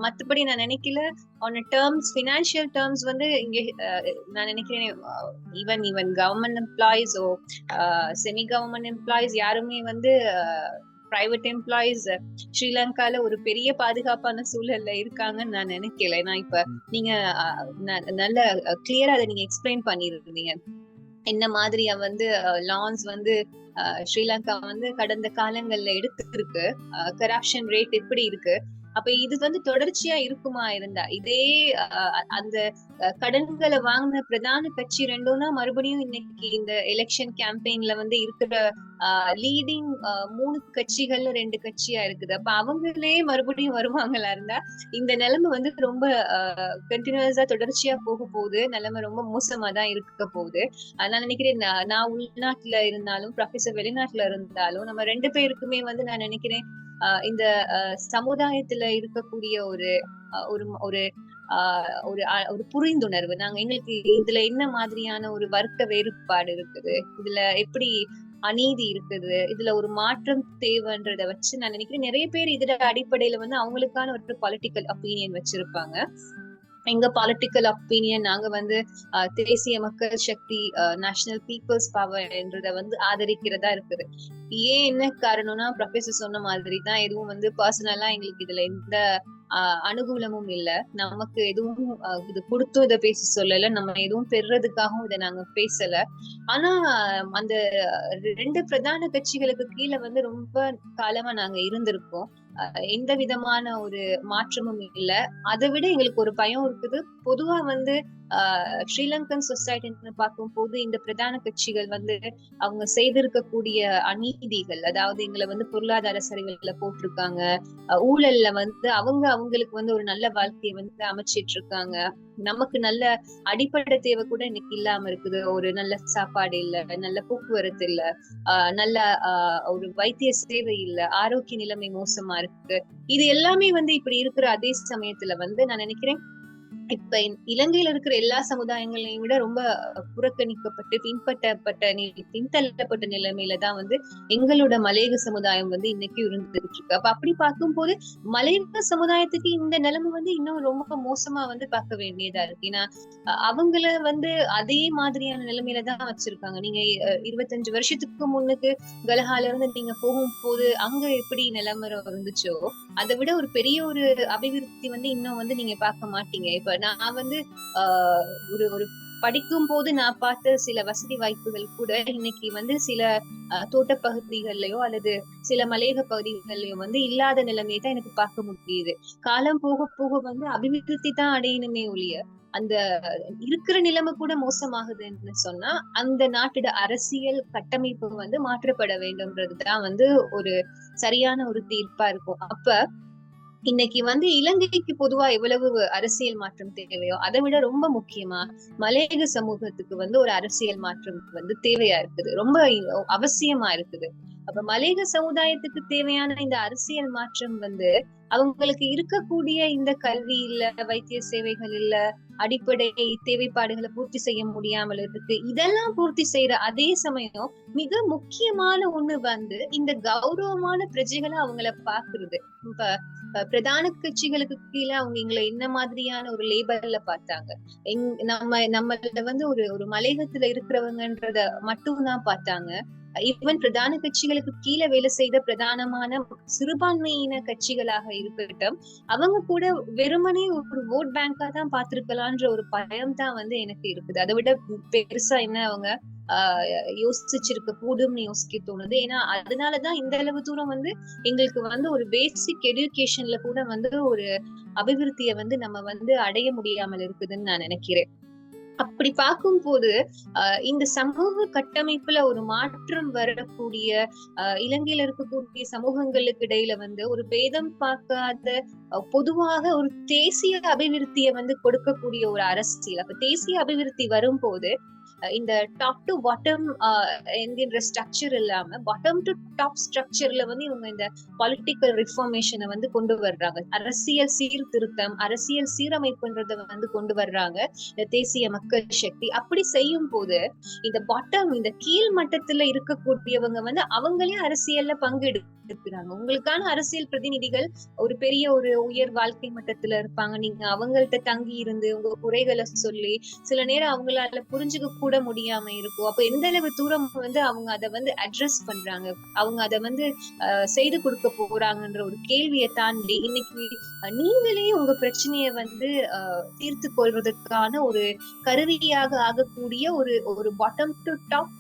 மத்தபடி நான் நினைக்கல ஆன் டெர்ம்ஸ் ஃபினான்ஷியல் டெர்ம்ஸ் வந்து இங்க நான் நினைக்கிறேன் even even government employees semi government employees யாருமே வந்து பிரைவேட் எம்ப்ளாயிஸ் ஸ்ரீலங்கால ஒரு பெரிய பாதுகாப்பான சூழல்ல இருக்காங்கன்னு நான் நினைக்கல. நான் இப்ப நீங்க நல்ல கிளியரா அதை நீங்க எக்ஸ்பிளைன் பண்ணிருந்தீங்க. என்ன மாதிரியா வந்து லான்ஸ் வந்து ஸ்ரீலங்கா வந்து கடந்த காலங்கள்ல எடுத்திருக்கு. கரப்ஷன் ரேட் எப்படி இருக்கு? அப்ப இது வந்து தொடர்ச்சியா இருக்குமா இருந்தா இதே அந்த கடன்களை வாங்கின பிரதான கட்சி ரெண்டும்னா மறுபடியும் இன்னைக்கு இந்த எலெக்ஷன் கேம்பெயின்ல வந்து இருக்கிற லீடிங் 3 கட்சிகள்ல 2 கட்சியா இருக்குது. அப்ப அவங்களே மறுபடியும் வருவாங்களா இருந்தா இந்த நிலைமை வந்து ரொம்ப கண்டினியூஸா தொடர்ச்சியா போக போகுது. நிலைமை ரொம்ப மோசமா தான் இருக்க போகுது. நான் நினைக்கிறேன் நான் உள்நாட்டுல இருந்தாலும் ப்ரொஃபசர் வெளிநாட்டுல இருந்தாலும் நம்ம 2 பேருக்குமே வந்து நான் நினைக்கிறேன் இந்த சமுதாயத்துல இருக்கக்கூடிய ஒரு ஒரு ஒரு ஒரு ஒரு புரிந்துணர்வு நாங்க எங்களுக்கு இதுல என்ன மாதிரியான ஒரு வர்க்க வேறுபாடு இருக்குது, இதுல எப்படி அநீதி இருக்குது, இதுல ஒரு மாற்றம் தேவைன்றத வச்சு நான் நினைக்கிறேன் நிறைய பேர் இதுல அடிப்படையில வந்து அவங்களுக்கான ஒரு பொலிட்டிக்கல் ஒப்பீனியன் வச்சிருப்பாங்க. எங்க பொலிட்டிக்கல் ஒப்பீனியன் நாங்க வந்து தேசிய மக்கள் சக்தி நேஷனல் பீப்புள்ஸ் பவர் என்றத வந்து ஆதரிக்கிறதா இருக்குது. ஏன் என்ன காரணம்னா ப்ரொஃபசர் சொன்ன மாதிரி தான் எதுவும் வந்து பர்சனலா எங்களுக்கு இதுல எந்த அனுகூலமும் இல்ல. நமக்கு எதுவும் இது கொடுத்தும் இதை பேச சொல்லல, நம்ம எதுவும் பெறுறதுக்காகவும் இதை நாங்க பேசல. ஆனா அந்த 2 பிரதான கட்சிகளுக்கு கீழே வந்து ரொம்ப காலமா நாங்க இருந்திருக்கோம். எந்த விதமான ஒரு மாற்றமும் இல்ல. அதை விட எங்களுக்கு ஒரு பயம் இருக்குது. பொதுவா வந்து ஸ்ரீலங்கன் சொசைட்டின்னு பார்க்கும்போது இந்த பிரதான கட்சிகள் வந்து அவங்க செய்திருக்கக்கூடிய அநீதிகள், அதாவது எங்களை வந்து பொருளாதார சரிவுல போட்டிருக்காங்க, ஊழல்ல வந்து அவங்களுக்கு வந்து ஒரு நல்ல வாழ்க்கையை வந்து அமைச்சிட்டு இருக்காங்க. நமக்கு நல்ல அடிப்படை தேவை கூட இன்னைக்கு இல்லாம இருக்குது. ஒரு நல்ல சாப்பாடு இல்ல, நல்ல போக்குவரத்து இல்ல, நல்ல ஒரு வைத்திய சேவை இல்ல, ஆரோக்கிய நிலைமை மோசமா இருக்கு. இது எல்லாமே வந்து இப்படி இருக்கிற அதே சமயத்துல வந்து நான் நினைக்கிறேன் இப்ப இலங்கையில இருக்கிற எல்லா சமுதாயங்களையும் விட ரொம்ப புறக்கணிக்கப்பட்டு பின்தள்ளப்பட்ட நிலைமையில தான் வந்து எங்களோட மலையக சமுதாயம் வந்து இன்னைக்கு இருந்துட்டு இருக்கு. அப்ப அப்படி பார்க்கும்போது மலையக சமுதாயத்துக்கு இந்த நிலைமை வந்து இன்னும் ரொம்ப மோசமா வந்து பார்க்க வேண்டியதா இருக்கு. ஏன்னா அவங்கள வந்து அதே மாதிரியான நிலைமையில தான் வச்சிருக்காங்க. நீங்க 25 வருஷத்துக்கு முன்னுக்கு கலஹால இருந்து நீங்க போகும்போது அங்க எப்படி நிலைமை இருந்துச்சோ அதை விட ஒரு பெரிய ஒரு அபிவிருத்தி வந்து இன்னும் வந்து நீங்க பார்க்க மாட்டீங்க. இப்ப நான் வந்து ஆஹ் ஒரு ஒரு படிக்கும் போது நான் பார்த்த சில வசதி வாய்ப்புகள் கூட இன்னைக்கு வந்து சில தோட்ட பகுதிகள்லயோ அல்லது சில மலையக பகுதிகள்லயோ வந்து இல்லாத நிலைமையை தான் எனக்கு பார்க்க முடியுது. காலம் போக போக வந்து அபிவிருத்தி தான் அடையணுமே ஒழிய அந்த இருக்கிற நிலைமை கூட மோசமாகுதுன்னு சொன்னா அந்த நாட்டோட அரசியல் கட்டமைப்பு வந்து மாற்றப்பட வேண்டும்ன்றதுதான் வந்து ஒரு சரியான ஒரு தீர்ப்பா இருக்கும். அப்ப இன்னைக்கு வந்து இலங்கைக்கு பொதுவா எவ்வளவு அரசியல் மாற்றம் தேவையோ அதை விட ரொம்ப முக்கியமா மலையக சமூகத்துக்கு வந்து ஒரு அரசியல் மாற்றம் வந்து தேவையா இருக்குது, ரொம்ப அவசியமா இருக்குது. அப்ப மலையக சமுதாயத்துக்கு தேவையான இந்த அரசியல் மாற்றம் வந்து அவங்களுக்கு இருக்கக்கூடிய இந்த கல்வி இல்ல, வைத்திய சேவைகள் இல்ல, அடிப்படை தேவைப்பாடுகளை பூர்த்தி செய்ய முடியாமல் இருக்கு. இதெல்லாம் பூர்த்தி செய்யற அதே சமயம் மிக முக்கியமான ஒண்ணு வந்து இந்த கௌரவமான பிரஜைகளை அவங்கள பாக்குறது. இப்ப பிரதான கட்சிகளுக்கு கீழே அவங்க எங்களை என்ன மாதிரியான ஒரு லேபல்ல பார்த்தாங்க. நம்மள வந்து ஒரு மலையகத்துல இருக்கிறவங்கன்றத மட்டும்தான் பார்த்தாங்க. ஈவன் பிரதான கட்சிகளுக்கு கீழே வேலை செய்த பிரதானமான சிறுபான்மையின கட்சிகளாக இருக்கட்டும், அவங்க கூட வெறுமனே ஒரு ஓட் பேங்கா தான் பார்த்திருக்கலான்ற ஒரு பயம் தான் வந்து எனக்கு இருக்குது. அதை விட பெருசா என்ன அவங்க யோசிச்சிருக்க கூடும்னு யோசிக்க தோணுது. ஏன்னா அதனாலதான் இந்த அளவு தூரம் வந்து எங்களுக்கு வந்து ஒரு பேசிக் எஜுகேஷன்ல கூட வந்து ஒரு அபிவிருத்தியை வந்து நம்ம வந்து அடைய முடியாமல் இருக்குதுன்னு நான் நினைக்கிறேன். அப்படி பார்க்கும் போது இந்த சமூக கட்டமைப்புல ஒரு மாற்றம் வரக்கூடிய இலங்கையில இருக்கக்கூடிய சமூகங்களுக்கு இடையில வந்து ஒரு பேதம் பார்க்காத பொதுவாக ஒரு தேசிய அபிவிருத்தியை வந்து கொடுக்கக்கூடிய ஒரு அரசியல். அப்ப தேசிய அபிவிருத்தி வரும்போது இந்த டாப் டு பாட்டம் என்கின்ற ஸ்ட்ரக்சர் இல்லாம பாட்டம் டு டாப் ஸ்ட்ரக்சர்ல வந்து இவங்க இந்த பொலிட்டிக்கல் ரிஃபார்மேஷனை வந்து கொண்டு வர்றாங்க. அரசியல் சீர்திருத்தம், அரசியல் சீரமைப்புன்றத வந்து கொண்டு வர்றாங்க இந்த தேசிய மக்கள் சக்தி. அப்படி செய்யும் போது இந்த பாட்டம், இந்த கீழ் மட்டத்துல இருக்கக்கூடியவங்க வந்து அவங்களே அரசியல்ல பங்கெடுக்கிறாங்க. உங்களுக்கான அரசியல் பிரதிநிதிகள் ஒரு பெரிய ஒரு உயர் வாழ்க்கை மட்டத்துல இருப்பாங்க. நீங்க அவங்கள்ட்ட தங்கி இருந்து உங்க குறைகளை சொல்லி சில நேரம் அவங்களால புரிஞ்சுக்க கூட முடியாம இருக்கும். அப்ப எந்த அளவு தூரம் வந்து அவங்க அதை வந்து அட்ரஸ் பண்றாங்க, அவங்க அதை வந்து செய்து கொடுக்க போறாங்கன்ற ஒரு கேள்வியை தாண்டி இன்னைக்கு நீங்களே உங்க பிரச்சனைய வந்து தீர்த்து கொள்வதற்கான ஒரு கருவியாக ஆகக்கூடிய ஒரு பாட்டம் டு டாப்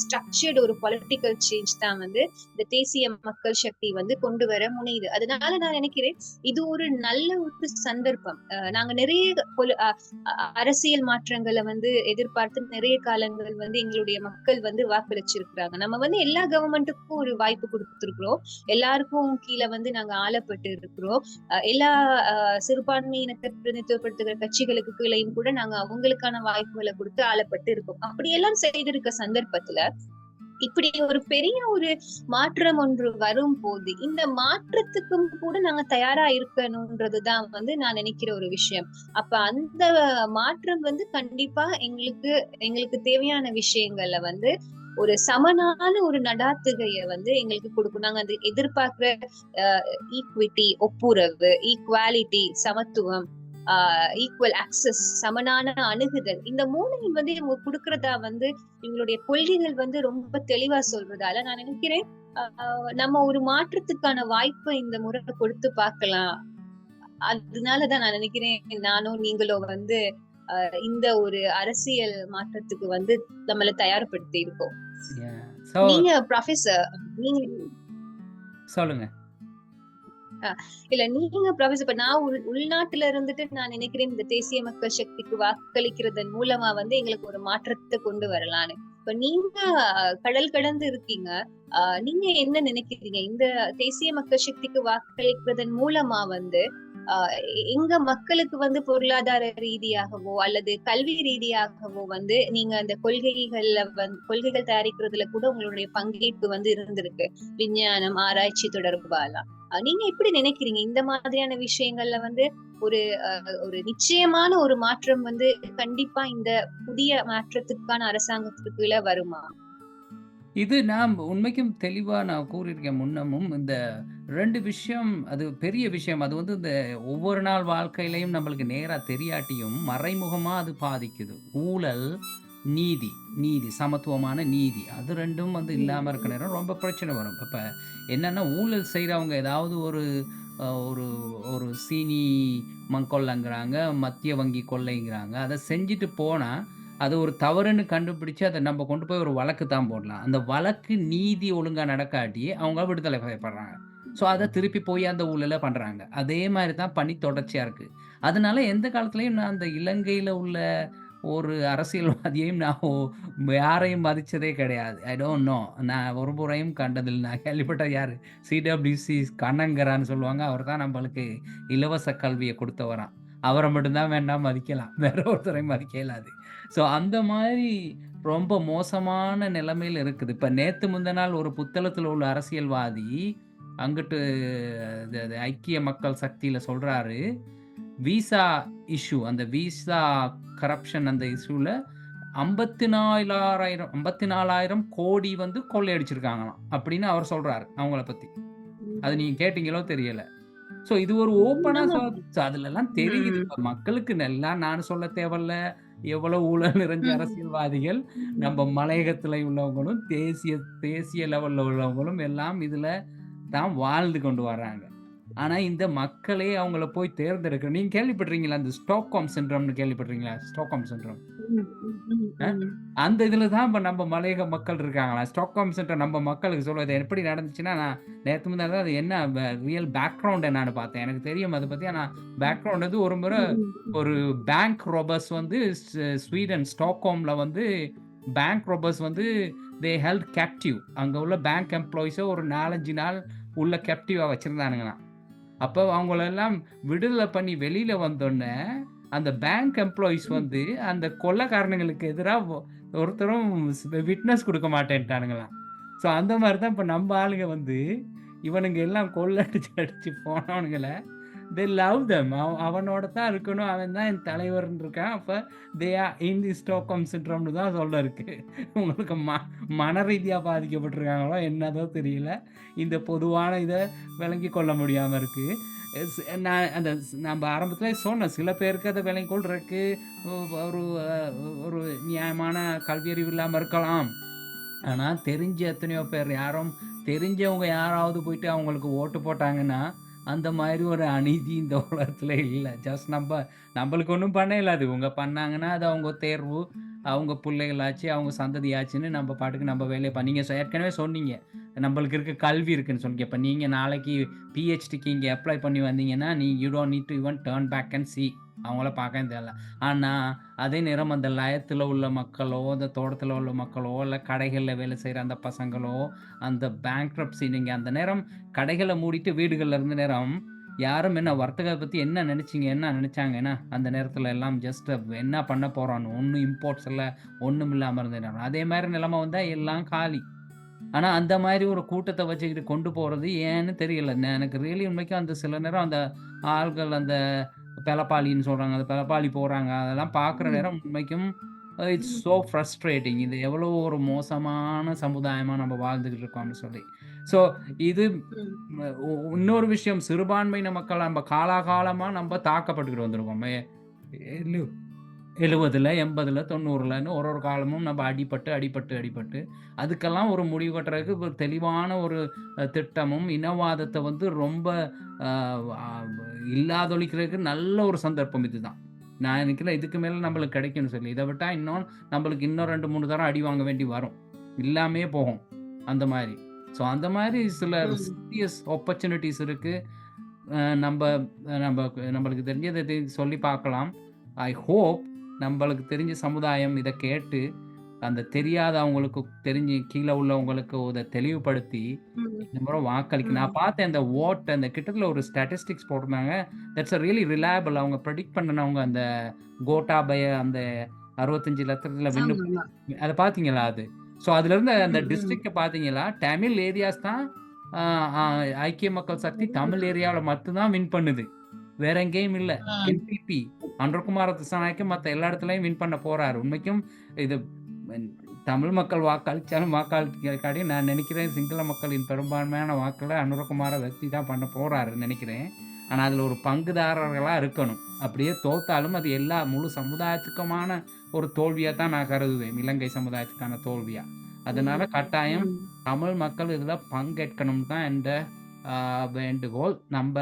ஸ்ட்ரக்சர்டு ஒரு பொலிட்டிக்கல் சேஞ்ச் தான் வந்து இந்த தேசிய மக்கள் சக்தி வந்து கொண்டு வர முனையுது. அதனால நான் நினைக்கிறேன் இது ஒரு நல்ல ஒரு சந்தர்ப்பம். நாங்க நிறைய அரசியல் மாற்றங்களை வந்து எதிர்பார்த்து நிறைய காலங்கள் வந்து எங்களுடைய மக்கள் வந்து வாக்களிச்சிருக்கிறாங்க. நம்ம வந்து எல்லா கவர்மெண்ட்டுக்கும் ஒரு வாய்ப்பு கொடுத்திருக்கிறோம், எல்லாருக்கும் கீழே வந்து நாங்க ஆளப்பட்டு இருக்கிறோம். எல்லா சிறுபான்மையினத்தை பிரதிநிதித்துவப்படுத்துகிற கட்சிகளுக்கு கீழையும் கூட நாங்க அவங்களுக்கான வாய்ப்புகளை கொடுத்து ஆளப்பட்டு இருக்கோம். அப்படியெல்லாம் செய்திருக்க சந்தர்ப்பத்துல இப்படி ஒரு பெரிய ஒரு மாற்றம் ஒன்று வரும் போது இந்த மாற்றத்துக்கும் கூட நாங்க தயாரா இருக்கணும்ன்றதுதான் வந்து நான் நினைக்கிற ஒரு விஷயம். அப்ப அந்த மாற்றம் வந்து கண்டிப்பா எங்களுக்கு தேவையான விஷயங்கள்ல வந்து ஒரு சமனான ஒரு நடாத்துகைய வந்து எங்களுக்கு கொடுக்கும். நாங்க அது எதிர்பார்க்கிற ஈக்விட்டி, ஒப்புரவு, ஈக்வாலிட்டி, சமத்துவம், ஈக்குவல் ஆக்சஸ், சமனான அணுகுதல், இந்த மூணையும் வந்து இவங்க கொடுக்கறதா வந்து இவங்களுடைய கொள்கைகள் வந்து ரொம்ப தெளிவா சொல்றதால நான் நினைக்கிறேன் நம்ம ஒரு மாற்றத்துக்கான வாய்ப்பை இந்த முறை கொடுத்து பார்க்கலாம். அதனாலதான் நான் நினைக்கிறேன் நானும் நீங்களோ வந்து இந்த ஒரு அரசியல் மாற்றத்துக்கு வந்து நம்மள தயார்படுத்தி இருக்கோம். நீங்க ப்ரொஃபசர், நீங்க சொல்லுங்க. இல்ல நீங்க ப்ரொஃபசர், இப்ப நான் உள்நாட்டுல இருந்துட்டு நான் நினைக்கிறேன் இந்த தேசிய மக்கள் சக்திக்கு வாக்களிக்கிறதன் மூலமா வந்து எங்களுக்கு ஒரு மாற்றத்தை கொண்டு வரலான்னு. இப்ப நீங்க கடல் கடந்து இருக்கீங்க, நீங்க என்ன நினைக்கிறீங்க? இந்த தேசிய மக்கள் சக்திக்கு வாக்களிக்கிறதன் மூலமா வந்து எங்க மக்களுக்கு வந்து பொருளாதார ரீதியாகவோ அல்லது கல்வி ரீதியாகவோ வந்து நீங்க அந்த கொள்கைகள் தயாரிக்கிறதுல கூட உங்களுடைய பங்கேற்பு வந்து இருந்திருக்கு, விஞ்ஞானம் ஆராய்ச்சி தொடர்பாலாம். நீங்க எப்படி நினைக்கிறீங்க இந்த மாதிரியான விஷயங்கள்ல வந்து ஒரு நிச்சயமான ஒரு மாற்றம் வந்து கண்டிப்பா இந்த புதிய மாற்றத்துக்கான அரசாங்கத்துக்குள்ள வருமா? இது நான் உண்மைக்கும் தெளிவா நான் கூறியிருக்கேன் முன்னமும். இந்த 2 விஷயம் அது பெரிய விஷயம். அது வந்து இந்த ஒவ்வொரு நாள் வாழ்க்கையிலயும் நம்மளுக்கு நேரா தெரியாட்டியும், மறைமுகமா அது பாதிக்குது. ஊழல், நீதி சமத்துவமான நீதி. அது 2ம் வந்து இல்லாம இருக்க நேரம் ரொம்ப பிரச்சனை வரும். இப்ப என்னன்னா, ஊழல் செய்றவங்க ஏதாவது ஒரு ஒரு ஒரு சீனி கொள்ளைங்கிறாங்க, மத்திய வங்கி கொள்ளைங்கிறாங்க. அத செஞ்சுட்டு போனா, அது ஒரு தவறுன்னு கண்டுபிடிச்சு அத நம்ம கொண்டு போய் ஒரு வழக்கு தான் போடலாம். அந்த வழக்கு நீதி ஒழுங்கா நடக்காட்டி அவங்க விடுதலை செய்யப்படுறாங்க. ஸோ அத திருப்பி போய் அந்த ஊழல பண்றாங்க. அதே மாரி தான் பணி தொடர்ச்சியா இருக்கு. அதனால எந்த காலத்திலயும் நான் அந்த இலங்கையில உள்ள ஒரு அரசியல்வாதியையும் நான் யாரையும் மதிச்சதே கிடையாது. I don't know. நான் ஒரு முறையும் கண்டதில்ல. நான் கேள்விப்பட்டது யாரு? சிடபிள்யூசி கண்ணங்கரான்னு சொல்லுவாங்க. அவர் தான் நம்மளுக்கு இலவச கல்விய குடுத்தவராம். அவர மட்டும் தான் வேணா மதிக்கலாம். வேற ஒருத்தரையும் மதிக்க இயலாது. ஸோ அந்த மாரி ரொம்ப மோசமான நிலைமையில இருக்குது. இப்ப நேத்து முந்தா நாள் ஒரு புத்தளத்துல உள்ள அரசியல்வாதி, அங்கிட்டு இது ஐக்கிய மக்கள் சக்தியில சொல்றாரு, விசா இஷ்யூ அந்த விசா கரப்ஷன் அந்த இஷ்யூல 54,000 கோடி வந்து கொள்ளையடிச்சிருக்காங்களாம். அப்படின்னு அவர் சொல்றாரு, அவங்கள பத்தி. அது நீங்க கேட்டீங்களோ தெரியல. ஸோ இது ஒரு ஓப்பனா ஆமா. அதுலலாம் தெரியுது. இப்ப மக்களுக்கு எல்லாம் நான் சொல்ல தேவையில்ல. எவ்வளவு ஊழல் நிறைஞ்ச அரசியல்வாதிகள், நம்ம மலையகத்தில உள்ளவங்களும், தேசிய தேசிய லெவல்ல உள்ளவங்களும் எல்லாம் இதுல தான் வாழ்ந்து கொண்டு வர்றாங்க. ஆனா இந்த மக்களே அவங்கள போய் தேர்ந்தெடுக்கணும். நீங்க கேள்விப்பட்டிருக்கீங்களா? அந்த ஸ்டாக்ஹோம் சிண்ட்ரோம்னு கேள்விப்பட்டிருக்கீங்களா? Stockholm syndrome. அ அந்த இதுல தான் இப்ப நம்ம மலையக மக்கள் இருக்காங்களாம். ஸ்டாக்ஹோம் சிண்ட்ரோம் நம்ம மக்களுக்கு சொல்லுவது எப்படி நடந்துச்சுன்னா, நான் நேத்து முந்தா நாள் அது என்ன ரியல் பேக்ரவுண்ட் என்னான்னு பார்த்தேன். எனக்கு தெரியும் அத பத்தி. ஆனா பேக்ரவுண்ட் வந்து ஒரு முறை ஒரு பேங்க் ராபர்ஸ் வந்து ஸ்வீடன் ஸ்டாக்ஹோம்ல வந்து பேங்க் ராபர்ஸ் வந்து தே ஹெல்ட் கேப்டிவ். அங்க உள்ள பேங்க் எம்ப்ளாயீஸ ஒரு 4, 5 நாள் உள்ள கேப்டிவா வச்சிருந்தானுங்களாம். அப்ப அவங்களெல்லாம் விடுதலை பண்ணி வெளியில வந்தோனே, அந்த பேங்க் எம்ப்ளாயீஸ் வந்து அந்த கொள்ளைக்காரனுங்களுக்கு எதிரா ஒருத்தரும் விட்னஸ் குடுக்க மாட்டேன்ட்டானுங்களாம். ஸோ அந்த மாரி தான் இப்ப நம்ம ஆளுங்க வந்து, இவனுங்க எல்லாம் கொள்ளடிச்சு அடிச்சு போனவனுங்கள தே லவ் தெம். அவனோட தான் இருக்கணும். அவன் தான் என் தலைவர்ன்னு இருக்கான். அப்ப they are in the Stockholm சிண்ட்ரோம்னு தான் சொல்ல இருக்கு. உங்களுக்கு மன ரீதியா பாதிக்கப்பட்டிருக்காங்களோ என்னதோ தெரியல. இந்த பொதுவான இத விளங்கிக் கொள்ள முடியாம இருக்கு. நான் அந்த நம்ப ஆரம்பத்திலே சொன்னேன். சில பேருக்கு அத விளங்கிக் கொள்றதுக்கு ஒரு ஒரு நியாயமான கல்வியறிவு இல்லாம இருக்கலாம். ஆனா தெரிஞ்ச எத்தனையோ பேர் தெரிஞ்சவங்க யாராவது போயிட்டு அவங்களுக்கு ஓட்டு போட்டாங்கன்னா, அந்த மாரி ஒரு அநீதி இந்த உலகத்துல இல்ல. ஜஸ்ட் நம்பளுக்கு ஒண்ணும் பண்ண இயலாது. இவங்க பண்ணாங்கன்னா, அது அவங்க தேர்வு. அவங்க புள்ளைகளாச்சு, அவங்க சந்ததியாச்சுன்னு நம்ம பாட்டுக்கு நம்ம வேலைய நீங்க ஏற்கனவே சொன்னீங்க. நம்பளுக்கு இருக்க கல்வி இருக்குன்னு சொன்னீங்க. இப்ப நீங்க நாளைக்கு பிஹெச்டிக்கு இங்க அப்ளை பண்ணி வந்தீங்கன்னா, you don't need to even turn back and see. அவங்கள பார்க்கவே தேவையில்ல. ஆனா, அதே நேரம் அந்த லயத்துல உள்ள மக்களோ, அந்த தோட்டத்துல உள்ள மக்களோ, இல்ல கடைகள்ல வேலை செய்ற அந்த பசங்களோ, அந்த பேங்க்ரப்சி நீங்க அந்த நேரம் கடைகள மூடிட்டு வீடுகள்ல இருந்த நேரம், யாரும் என்ன வர்த்தகத்த பத்தி என்ன நெனச்சீங்க? என்ன நெனச்சாங்கன்னா, அந்த நேரத்துல எல்லாம் ஜஸ்ட் என்ன பண்ண போறோம்ன்னு. ஒண்ணும் இம்போர்ட்ஸ் இல்ல, ஒண்ணும் இல்லாம இருந்த நேரம். அதே மாரி நிலைமை வந்தா எல்லாம் காலி. ஆனா, அந்த மாரி ஒரு கூட்டத்த வச்சுக்கிட்டு கொண்டு போறது ஏன்னு தெரியல. எனக்கு ரியலி உண்மைக்கும் அந்த சில நேரம் அந்த ஆள்கள் அந்த பெலப்பாளின்னு சொல்றாங்க. அந்த பெலப்பாளி போறாங்க. அதெல்லாம் பார்க்குற நேரம் உண்மைக்கும் இட்ஸ் சோ ஃப்ரஸ்ட்ரேட்டிங். இது எவ்வளோ ஒரு மோசமான சமுதாயமா நம்ம வாழ்ந்துகிட்டு இருக்கோம்னு சொல்லி. ஸோ இது இன்னொரு விஷயம் சிறுபான்மையின மக்கள் நம்ம காலாகாலமா நம்ம தாக்கப்பட்டுக்கிட்டு வந்திருக்கோம். 70ல, 80ல, 90லன்னு ஒரு காலமும் நம்ம அடிபட்டு அதுக்கெல்லாம் ஒரு முடிவு கட்டுறதுக்கு ஒரு தெளிவான ஒரு திட்டமும், இனவாதத்த வந்து ரொம்ப அ அ இல்லாதொழிக்கிறதுக்கு நல்ல ஒரு சந்தர்ப்பம் இதுதான். நான் நினைக்கிறேன் இதுக்கு மேல நம்மளுக்கு கிடைக்கும்னு சொல்லி. இத விட்டா நம்மளுக்கு இன்னும் 2, 3 தரம் அடி வாங்க வேண்டி வரும். இல்லாமயே போகும். அந்த மாரி. ஸோ அந்த மாரி சில சீரியஸ் ஆப்பர்ச்சுனிட்டீஸ் இருக்கு. அ நம்ப நம்ப நம்மளுக்கு தெரிஞ்சத சொல்லி பார்க்கலாம். ஐ ஹோப் நம்பளுக்கு தெரிஞ்ச சமுதாயம் இத கேட்டு, அந்த தெரியாதவங்களுக்கு தெரிஞ்சு கீழ உள்ளவங்களுக்கு இத தெளிவுபடுத்தி, இந்த முறை வாக்களிக்க நான் பார்த்தேன் அந்த அந்த கிட்டத்தட்ட ஒரு ஸ்டாட்டிஸ்டிக்ஸ் போட்டிருந்தாங்க. That's really reliable. அவங்க பிரெடிக்ட் பண்ணுனவங்க அந்த கோட்டாபய அந்த 65 லட்சத்துல வின்னு அத பார்த்தீங்களா அது? ஸோ அதுலருந்து அந்த டிஸ்ட்ரிக்ட்ட பார்த்தீங்களா, தமிழ் ஏரியாஸ் தான் அ அ ஐக்கிய மக்கள் சக்தி தமிழ் ஏரியாவுல மட்டும் தான் வின் பண்ணுது. வேற எங்கேயும் இல்ல. என்பிபி அனுர்குமார திசாநாயக்க மத்த எல்லா இடத்துலயும் வின் பண்ண போறாரு. உண்மைக்கும் இது தமிழ் மக்கள் வாக்களிச்சாலும் வாக்களிக்காட்டியும் நான் நினைக்கிறேன் சிங்கள மக்களின் பெரும்பான்மையான வாக்குல அனுரகுமார வெற்றி தான் பண்ண போறாருன்னு நினைக்கிறேன். ஆனா அதுல ஒரு பங்குதாரர்களா இருக்கணும். அப்படியே தோத்தாலும் அது எல்லா முழு சமுதாயத்துக்குமான ஒரு தோல்வியா தான் நான் கருதுவேன். இலங்கை சமுதாயத்துக்கான தோல்வியா. அதனால கட்டாயம் தமிழ் மக்கள் இதுல பங்கேற்கணும்னு தான் என்ற வேண்டுகோள். நம்ப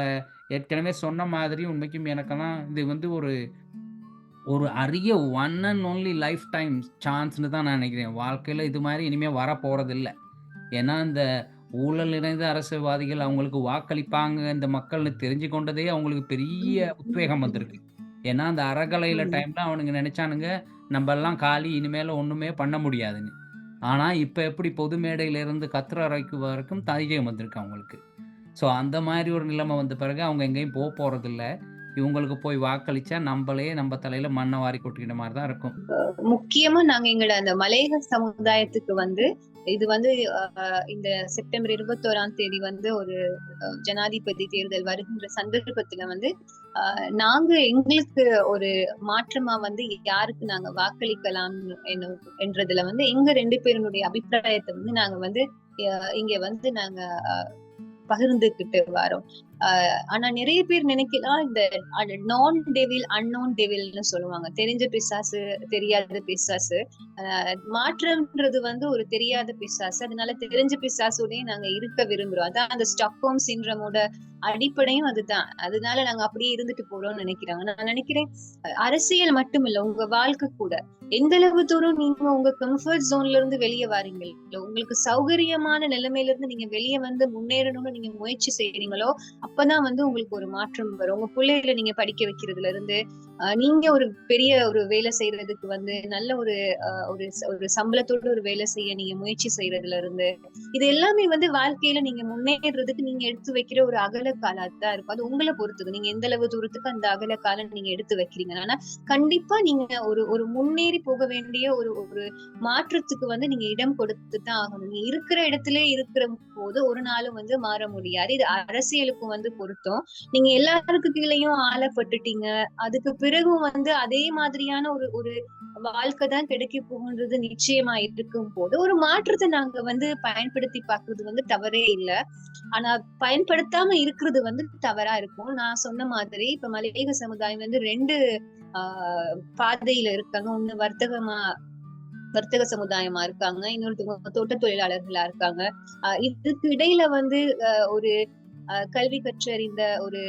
ஏற்கனவே சொன்ன மாதிரி உண்மைக்கும் எனக்கெல்லாம் இது வந்து ஒரு ஒரு அரிய one and only lifetime சான்ஸ்ன்னு தான் நான் நினைக்கிறேன். வாழ்க்கையில இது மாரி இனிமே வரப்போறதில்ல. ஏன்னா, இந்த ஊழல் நிறைந்த அரசியல்வாதிகள் அவங்களுக்கு வாக்களிப்பாங்க இந்த மக்கள்னு தெரிஞ்சு கொண்டதே அவங்களுக்கு பெரிய உத்வேகம் வந்திருக்கு. ஏன்னா, அந்த அறகலையில ம். டைம்ல அவனுங்க நெனச்சானுங்க, நம்பல்லாம் காலி இனிமேல ஒண்ணுமே பண்ண முடியாதுன்னு. ஆனா, இப்ப எப்படி பொது மேடையில இருந்து கத்துற வரைக்கும் தைரியம் வந்திருக்கு அவங்களுக்கு. ஸோ, அந்த மாரி ஒரு நிலைமை வந்த பிறகு அவங்க எங்கேயும் போறதில்ல. இவங்களுக்கு போய் வாக்களிச்சா நம்பளே நம்ப தலையில மண்ண வாரி கொட்டிக்கிட்ட மாரி தான் இருக்கும். முக்கியமா நாங்க எங்களோட அந்த மலையக சமுதாயத்துக்கு வந்து இது வந்து இந்த செப்டம்பர் 21ஆம் தேதி வந்து ஒரு ஜனாதிபதி தேர்தல் வருகின்ற சந்தர்ப்பத்துல வந்து நாங்க எங்களுக்கு ஒரு மாற்றமா வந்து யாருக்கு நாங்க வாக்களிக்கலாம் என்றதுல வந்து எங்க 2 பேருடைய அபிப்பிராயத்தை வந்து நாங்க வந்து இங்க வந்து நாங்க பகிர்ந்துகிட்டு வரோம். ஆனா நிறைய பேர் நினைக்கலாம் இந்த நான் டெவில் அன்னோன் டெவில்னு சொல்லுவாங்க. தெரிஞ்ச பிசாசு, தெரியாத பிசாசு. மாற்றம்ன்றது வந்து ஒரு தெரியாத பிசாசு. அதனால தெரிஞ்ச பிசாசோடயே நாங்க இருக்க விரும்புறோம். அதான் அந்த ஸ்டாக்ஹோம் சிண்ட்ரோமோட அடிப்படையும் அதுதான். அதனால நாங்க அப்படியே இருந்துட்டு போறோம்னு நினைக்கிறாங்க. நான் நினைக்கிறேன் அரசியல் மட்டும் இல்ல, உங்க வாழ்க்கை கூட. எந்த அளவு தூரம் நீங்க உங்க கம்ஃபர்ட் ஜோன்ல இருந்து வெளியே வாரீங்களோ, உங்களுக்கு சௌகரியமான நிலைமையில இருந்து நீங்க வெளியே வந்து முன்னேறணும்னு நீங்க முயற்சி செய்றீங்களோ, அப்பதான் வந்து உங்களுக்கு ஒரு மாற்றம் வரும். உங்க பிள்ளைகளை நீங்க படிக்க வைக்கிறதுல இருந்து, நீங்க ஒரு பெரிய ஒரு வேலை செய்யறதுக்கு வந்து நல்ல ஒரு ஒரு சம்பளத்தோட ஒரு வேலை செய்ய நீங்க முயற்சி செய்யறதுல இருந்து, இது எல்லாமே வந்து வாழ்க்கையில நீங்க முன்னேறதுக்கு நீங்க எடுத்து வைக்கிற ஒரு அகல காலத்தான் இருக்கும். அது உங்களை பொறுத்தது. நீங்க எந்த அளவு தூரத்துக்கு அந்த அகல காலம் நீங்க எடுத்து வைக்கிறீங்க. ஆனா கண்டிப்பா நீங்க ஒரு ஒரு முன்னேறி போக வேண்டிய ஒரு ஒரு மாற்றத்துக்கு வந்து நீங்க இடம் கொடுத்துதான் ஆகணும். நீங்க இருக்கிற இடத்திலே இருக்கிற போது ஒரு நாளும் வந்து மாற முடியாது. இது அரசியலுக்கும் வந்து பொருத்தம். நீங்க எல்லாருக்கு கீழேயும் ஆளப்பட்டுட்டீங்க. அதுக்கு பிறகும் வந்து அதே மாதிரியான ஒரு ஒரு வாழ்க்கை தான் கிடைக்க போகுன்றது நிச்சயமா இருக்கும் போது, ஒரு மாற்றத்தை நாங்க வந்து பயன்படுத்தி பார்க்கிறது வந்து தவறே இல்ல. ஆனா பயன்படுத்தாம இருக்கிறது வந்து தவறா இருக்கும். நான் சொன்ன மாதிரி இப்ப மலையக சமுதாயம் வந்து 2 பாதையில இருக்காங்க. ஒண்ணு வர்த்தக சமுதாயமா இருக்காங்க. இன்னொருத்தவங்க தோட்ட தொழிலாளர்களா இருக்காங்க. இதுக்கு இடையில வந்து ஒரு கல்வி கற்றறிந்த ஒரு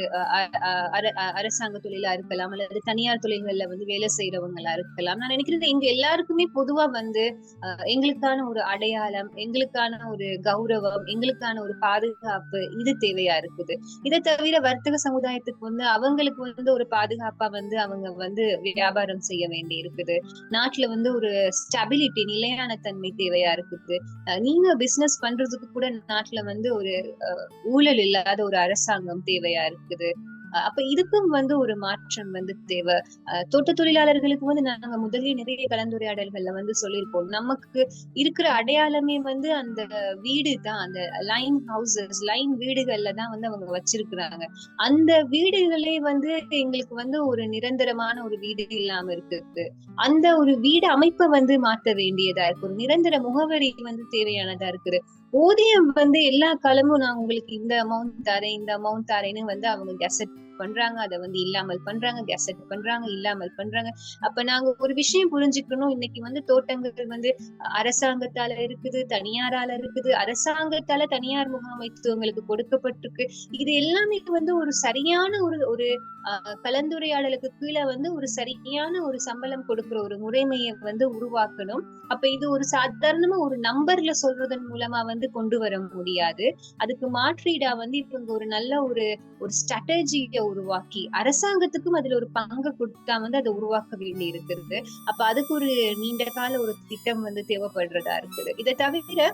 அரசாங்க தொழிலா இருக்கலாம், அல்லது தனியார் தொழில்கள்ல வந்து வேலை செய்யறவங்களா இருக்கலாம். நான் நினைக்கிறேன் இங்க எல்லாருக்குமே பொதுவா வந்து எங்களுக்கான ஒரு அடையாளம், எங்களுக்கான ஒரு கௌரவம், எங்களுக்கான ஒரு பாதுகாப்பு இது தேவையா இருக்குது. இதை தவிர வர்த்தக சமுதாயத்துக்கு வந்து அவங்களுக்கு வந்து ஒரு பாதுகாப்பா வந்து அவங்க வந்து வியாபாரம் செய்ய வேண்டி இருக்குது. நாட்டுல வந்து ஒரு ஸ்டெபிலிட்டி, நிலையான தன்மை தேவையா இருக்குது. நீங்க பிசினஸ் பண்றதுக்கு கூட நாட்டுல வந்து ஒரு ஊழல் இல்லாத ஒரு அரசாங்கம் தேவையா இருக்குது. அப்ப இதுக்கும் வந்து ஒரு மாற்றம் வந்து தேவை. தோட்ட தொழிலாளர்களுக்கு வந்து நாங்க முதல்லயே நிறைய கலந்துரையாடல்கள்ல வந்து சொல்லியிருக்கோம். நமக்கு இருக்கிற அடையாளமே வந்து அந்த வீடு தான். அந்த லைன் வீடுகள்ல தான் வந்து அவங்க வச்சிருக்கிறாங்க. அந்த வீடுகளே வந்து எங்களுக்கு வந்து ஒரு நிரந்தரமான ஒரு வீடு இல்லாம இருக்குது. அந்த ஒரு வீடு அமைப்பை வந்து மாற்ற வேண்டியதா இருக்கு. ஒரு நிரந்தர முகவரி வந்து தேவையானதா இருக்குது. ஊதியம் வந்து எல்லா காலமும் நான் உங்களுக்கு இந்த அமௌண்ட் தரேன், இந்த அமௌண்ட் தரேன்னு வந்து அவங்க கெசட் பண்றாங்க. அதை வந்து இல்லாமல் பண்றாங்க, கெசட் பண்றாங்க, இல்லாமல் பண்றாங்க. அப்ப நாங்க ஒரு விஷயம் புரிஞ்சுக்கணும். இன்னைக்கு வந்து தோட்டங்கள் வந்து அரசாங்கத்தால இருக்குது, தனியாரால இருக்குது. அரசாங்கத்தால தனியார் முகாமைத்துவங்களுக்கு கொடுக்கப்பட்டிருக்கு. இது எல்லாமே வந்து ஒரு சரியான ஒரு ஒரு கலந்துரையாடலுக்கு கீழே வந்து ஒரு சரியான ஒரு சம்பளம் கொடுக்கிற ஒரு முறைமையை வந்து உருவாக்கணும். அப்ப இது ஒரு சாதாரணமா ஒரு நம்பர்ல சொல்றதன் மூலமா வந்து கொண்டு வர முடியாது. அதுக்கு மாற்றீடா வந்து இவங்க ஒரு நல்ல ஒரு ஒரு ஸ்ட்ராட்டஜியை உருவாக்கி அரசாங்கத்துக்கும் அதுல ஒரு பங்கு கொடுத்தா வந்து அதை உருவாக்க வேண்டி இருக்குது. அப்ப அதுக்கு ஒரு நீண்ட கால ஒரு திட்டம் வந்து தேவைப்படுறதா இருக்குது. இதை தவிர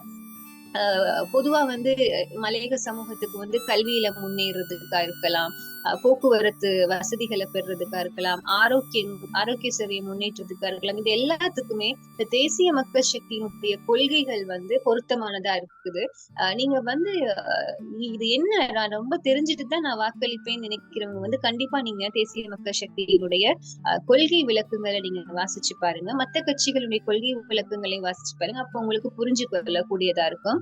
பொதுவா வந்து மலையக சமூகத்துக்கு வந்து கல்வியில முன்னேறதுக்கா இருக்கலாம், போக்குவரத்து வசதிகளை பெறுறதுக்கா இருக்கலாம், ஆரோக்கிய சேவையை முன்னேற்றத்துக்கா இருக்கலாம். இது எல்லாத்துக்குமே இந்த தேசிய மக்கள் சக்தியினுடைய கொள்கைகள் வந்து பொருத்தமானதா இருக்குது. நீங்க வந்து இது என்ன நான் ரொம்ப தெரிஞ்சுட்டு தான் நான் வாக்களிப்பேன்னு நினைக்கிறவங்க வந்து கண்டிப்பா நீங்க தேசிய மக்கள் சக்தியினுடைய கொள்கை விளக்கங்களை நீங்க வாசிச்சு பாருங்க. மத்த கட்சிகளுடைய கொள்கை விளக்கங்களை வாசிச்சு பாருங்க. அப்ப உங்களுக்கு புரிஞ்சு கொள்ளக்கூடியதா இருக்கும்.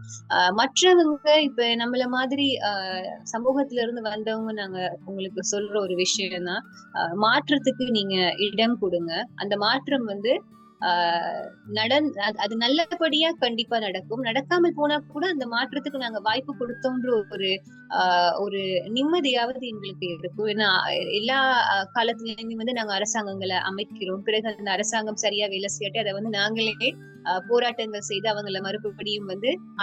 மற்றவங்க இப்ப நம்மள மாதிரி சமூகத்துல இருந்து வந்தவங்க நாங்க உங்களுக்கு சொல்ற ஒரு விஷயம் தான், மாற்றத்துக்கு நீங்க இடம் கொடுங்க. அந்த மாற்றம் வந்து அது நல்லபடியா கண்டிப்பா நடக்கும். நடக்காமல் போனா கூட அந்த மாற்றத்துக்கு நாங்க வாய்ப்பு கொடுத்தோன்ற ஒரு நிம்மதியாவது எங்களுக்கு இருக்கும். ஏன்னா எல்லா காலத்திலயுமே நாங்க அரசாங்கங்களை அமைக்கிறோம். பிறகு அந்த அரசாங்கம் சரியா வேலை செய்யாட்டி அதை நாங்களே போராட்டங்கள் செய்து அவங்கள மறுபடியும்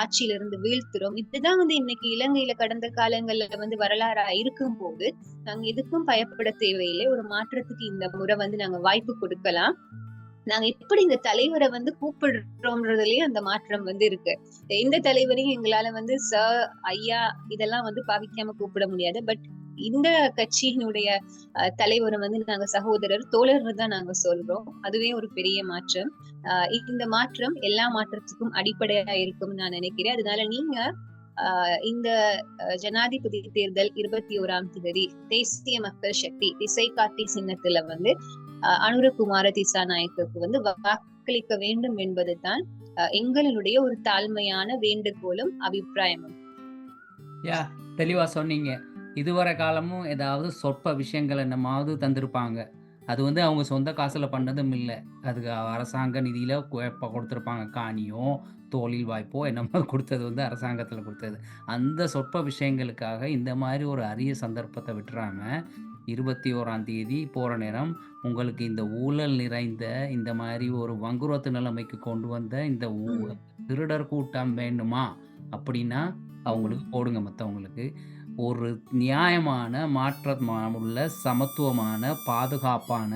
ஆட்சியில இருந்து வீழ்த்துறோம். இதுதான் இன்னைக்கு இலங்கையில கடந்த காலங்கள்ல வரலாறா இருக்கும் போது நாங்க எதுக்கும் பயப்பட தேவையில்லை. ஒரு மாற்றத்துக்கு இந்த முறை நாங்க வாய்ப்பு கொடுக்கலாம். நாங்க எப்படி இந்த தலைவரை கூப்பிடுறோம்ன்றதுலயே அந்த மாற்றம் இருக்கு. எந்த தலைவரையும் எங்களால சார், ஐயா இதெல்லாம் பாவிக்காம கூப்பிட முடியாது. பட் இந்த கட்சியினுடைய தலைவரை நாங்க சகோதரர், தோழர் தான் நாங்க சொல்றோம். அதுவே ஒரு பெரிய மாற்றம். இந்த மாற்றம் எல்லா மாற்றத்துக்கும் அடிப்படையா இருக்கும்னு நான் நினைக்கிறேன். அதனால நீங்க இந்த ஜனாதிபதி தேர்தல் 21ஆம் தேதி தேசிய மக்கள் சக்தி திசை காட்டி சின்னத்துல அனுரகுமார திசாநாயக்கருக்கு வாக்களிக்க வேண்டும் என்பதுதான் எங்களுடைய ஒரு தாழ்மையான வேண்டுகோளும் அபிப்பிராயமும். தெளிவா சொன்னீங்க. இதுவரை காலமும் ஏதாவது சொற்ப விஷயங்கள் என்னமாவது தந்திருப்பாங்க. அது அவங்க சொந்த காசுல பண்ணதும் இல்லை. அதுக்கு அரசாங்க நிதியில கொடுத்துருப்பாங்க. காணியோ தொழில் வாய்ப்போ என்னமோ கொடுத்தது அரசாங்கத்தில் கொடுத்தது. அந்த சொற்ப விஷயங்களுக்காக இந்த மாதிரி ஒரு அரிய சந்தர்ப்பத்தை விட்டுறாம 21ஆம் தேதி போகிற நேரம் உங்களுக்கு இந்த ஊழல் நிறைந்த இந்த மாதிரி ஒரு வங்குரோத்து நிலைமைக்கு கொண்டு வந்த இந்த திருடர் கூட்டம் வேண்டுமா அப்படின்னா அவங்களுக்கு போடுங்க. மற்றவங்களுக்கு ஒரு நியாயமான மாற்றமுள்ள சமத்துவமான பாதுகாப்பான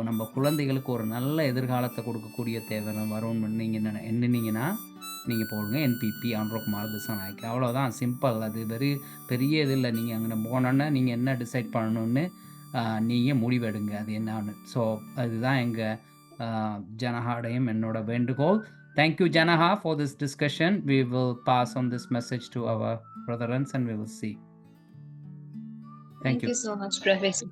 நம்ம குழந்தைகளுக்கு ஒரு நல்ல எதிர்காலத்தை கொடுக்கக்கூடிய தேவை வரும்னு நீங்கள் எண்ணினீங்கன்னா நீங்கள் போடுங்க என்பிபி அனுரகுமார திசாநாயக்க. அவ்வளோதான், சிம்பிள். அது பெரிய இது இல்லை. நீங்கள் அங்கே போனோன்னா நீங்கள் என்ன டிசைட் பண்ணணும்னு நீங்கள் முடிவெடுங்க அது என்னன்னு. ஸோ அதுதான் எங்கள் ஜனஹாடையும் என்னோட வேண்டுகோள். Thank you, Janaha, for this discussion. We will pass on this message to our brethren and we will see. Thank you so much, Professor.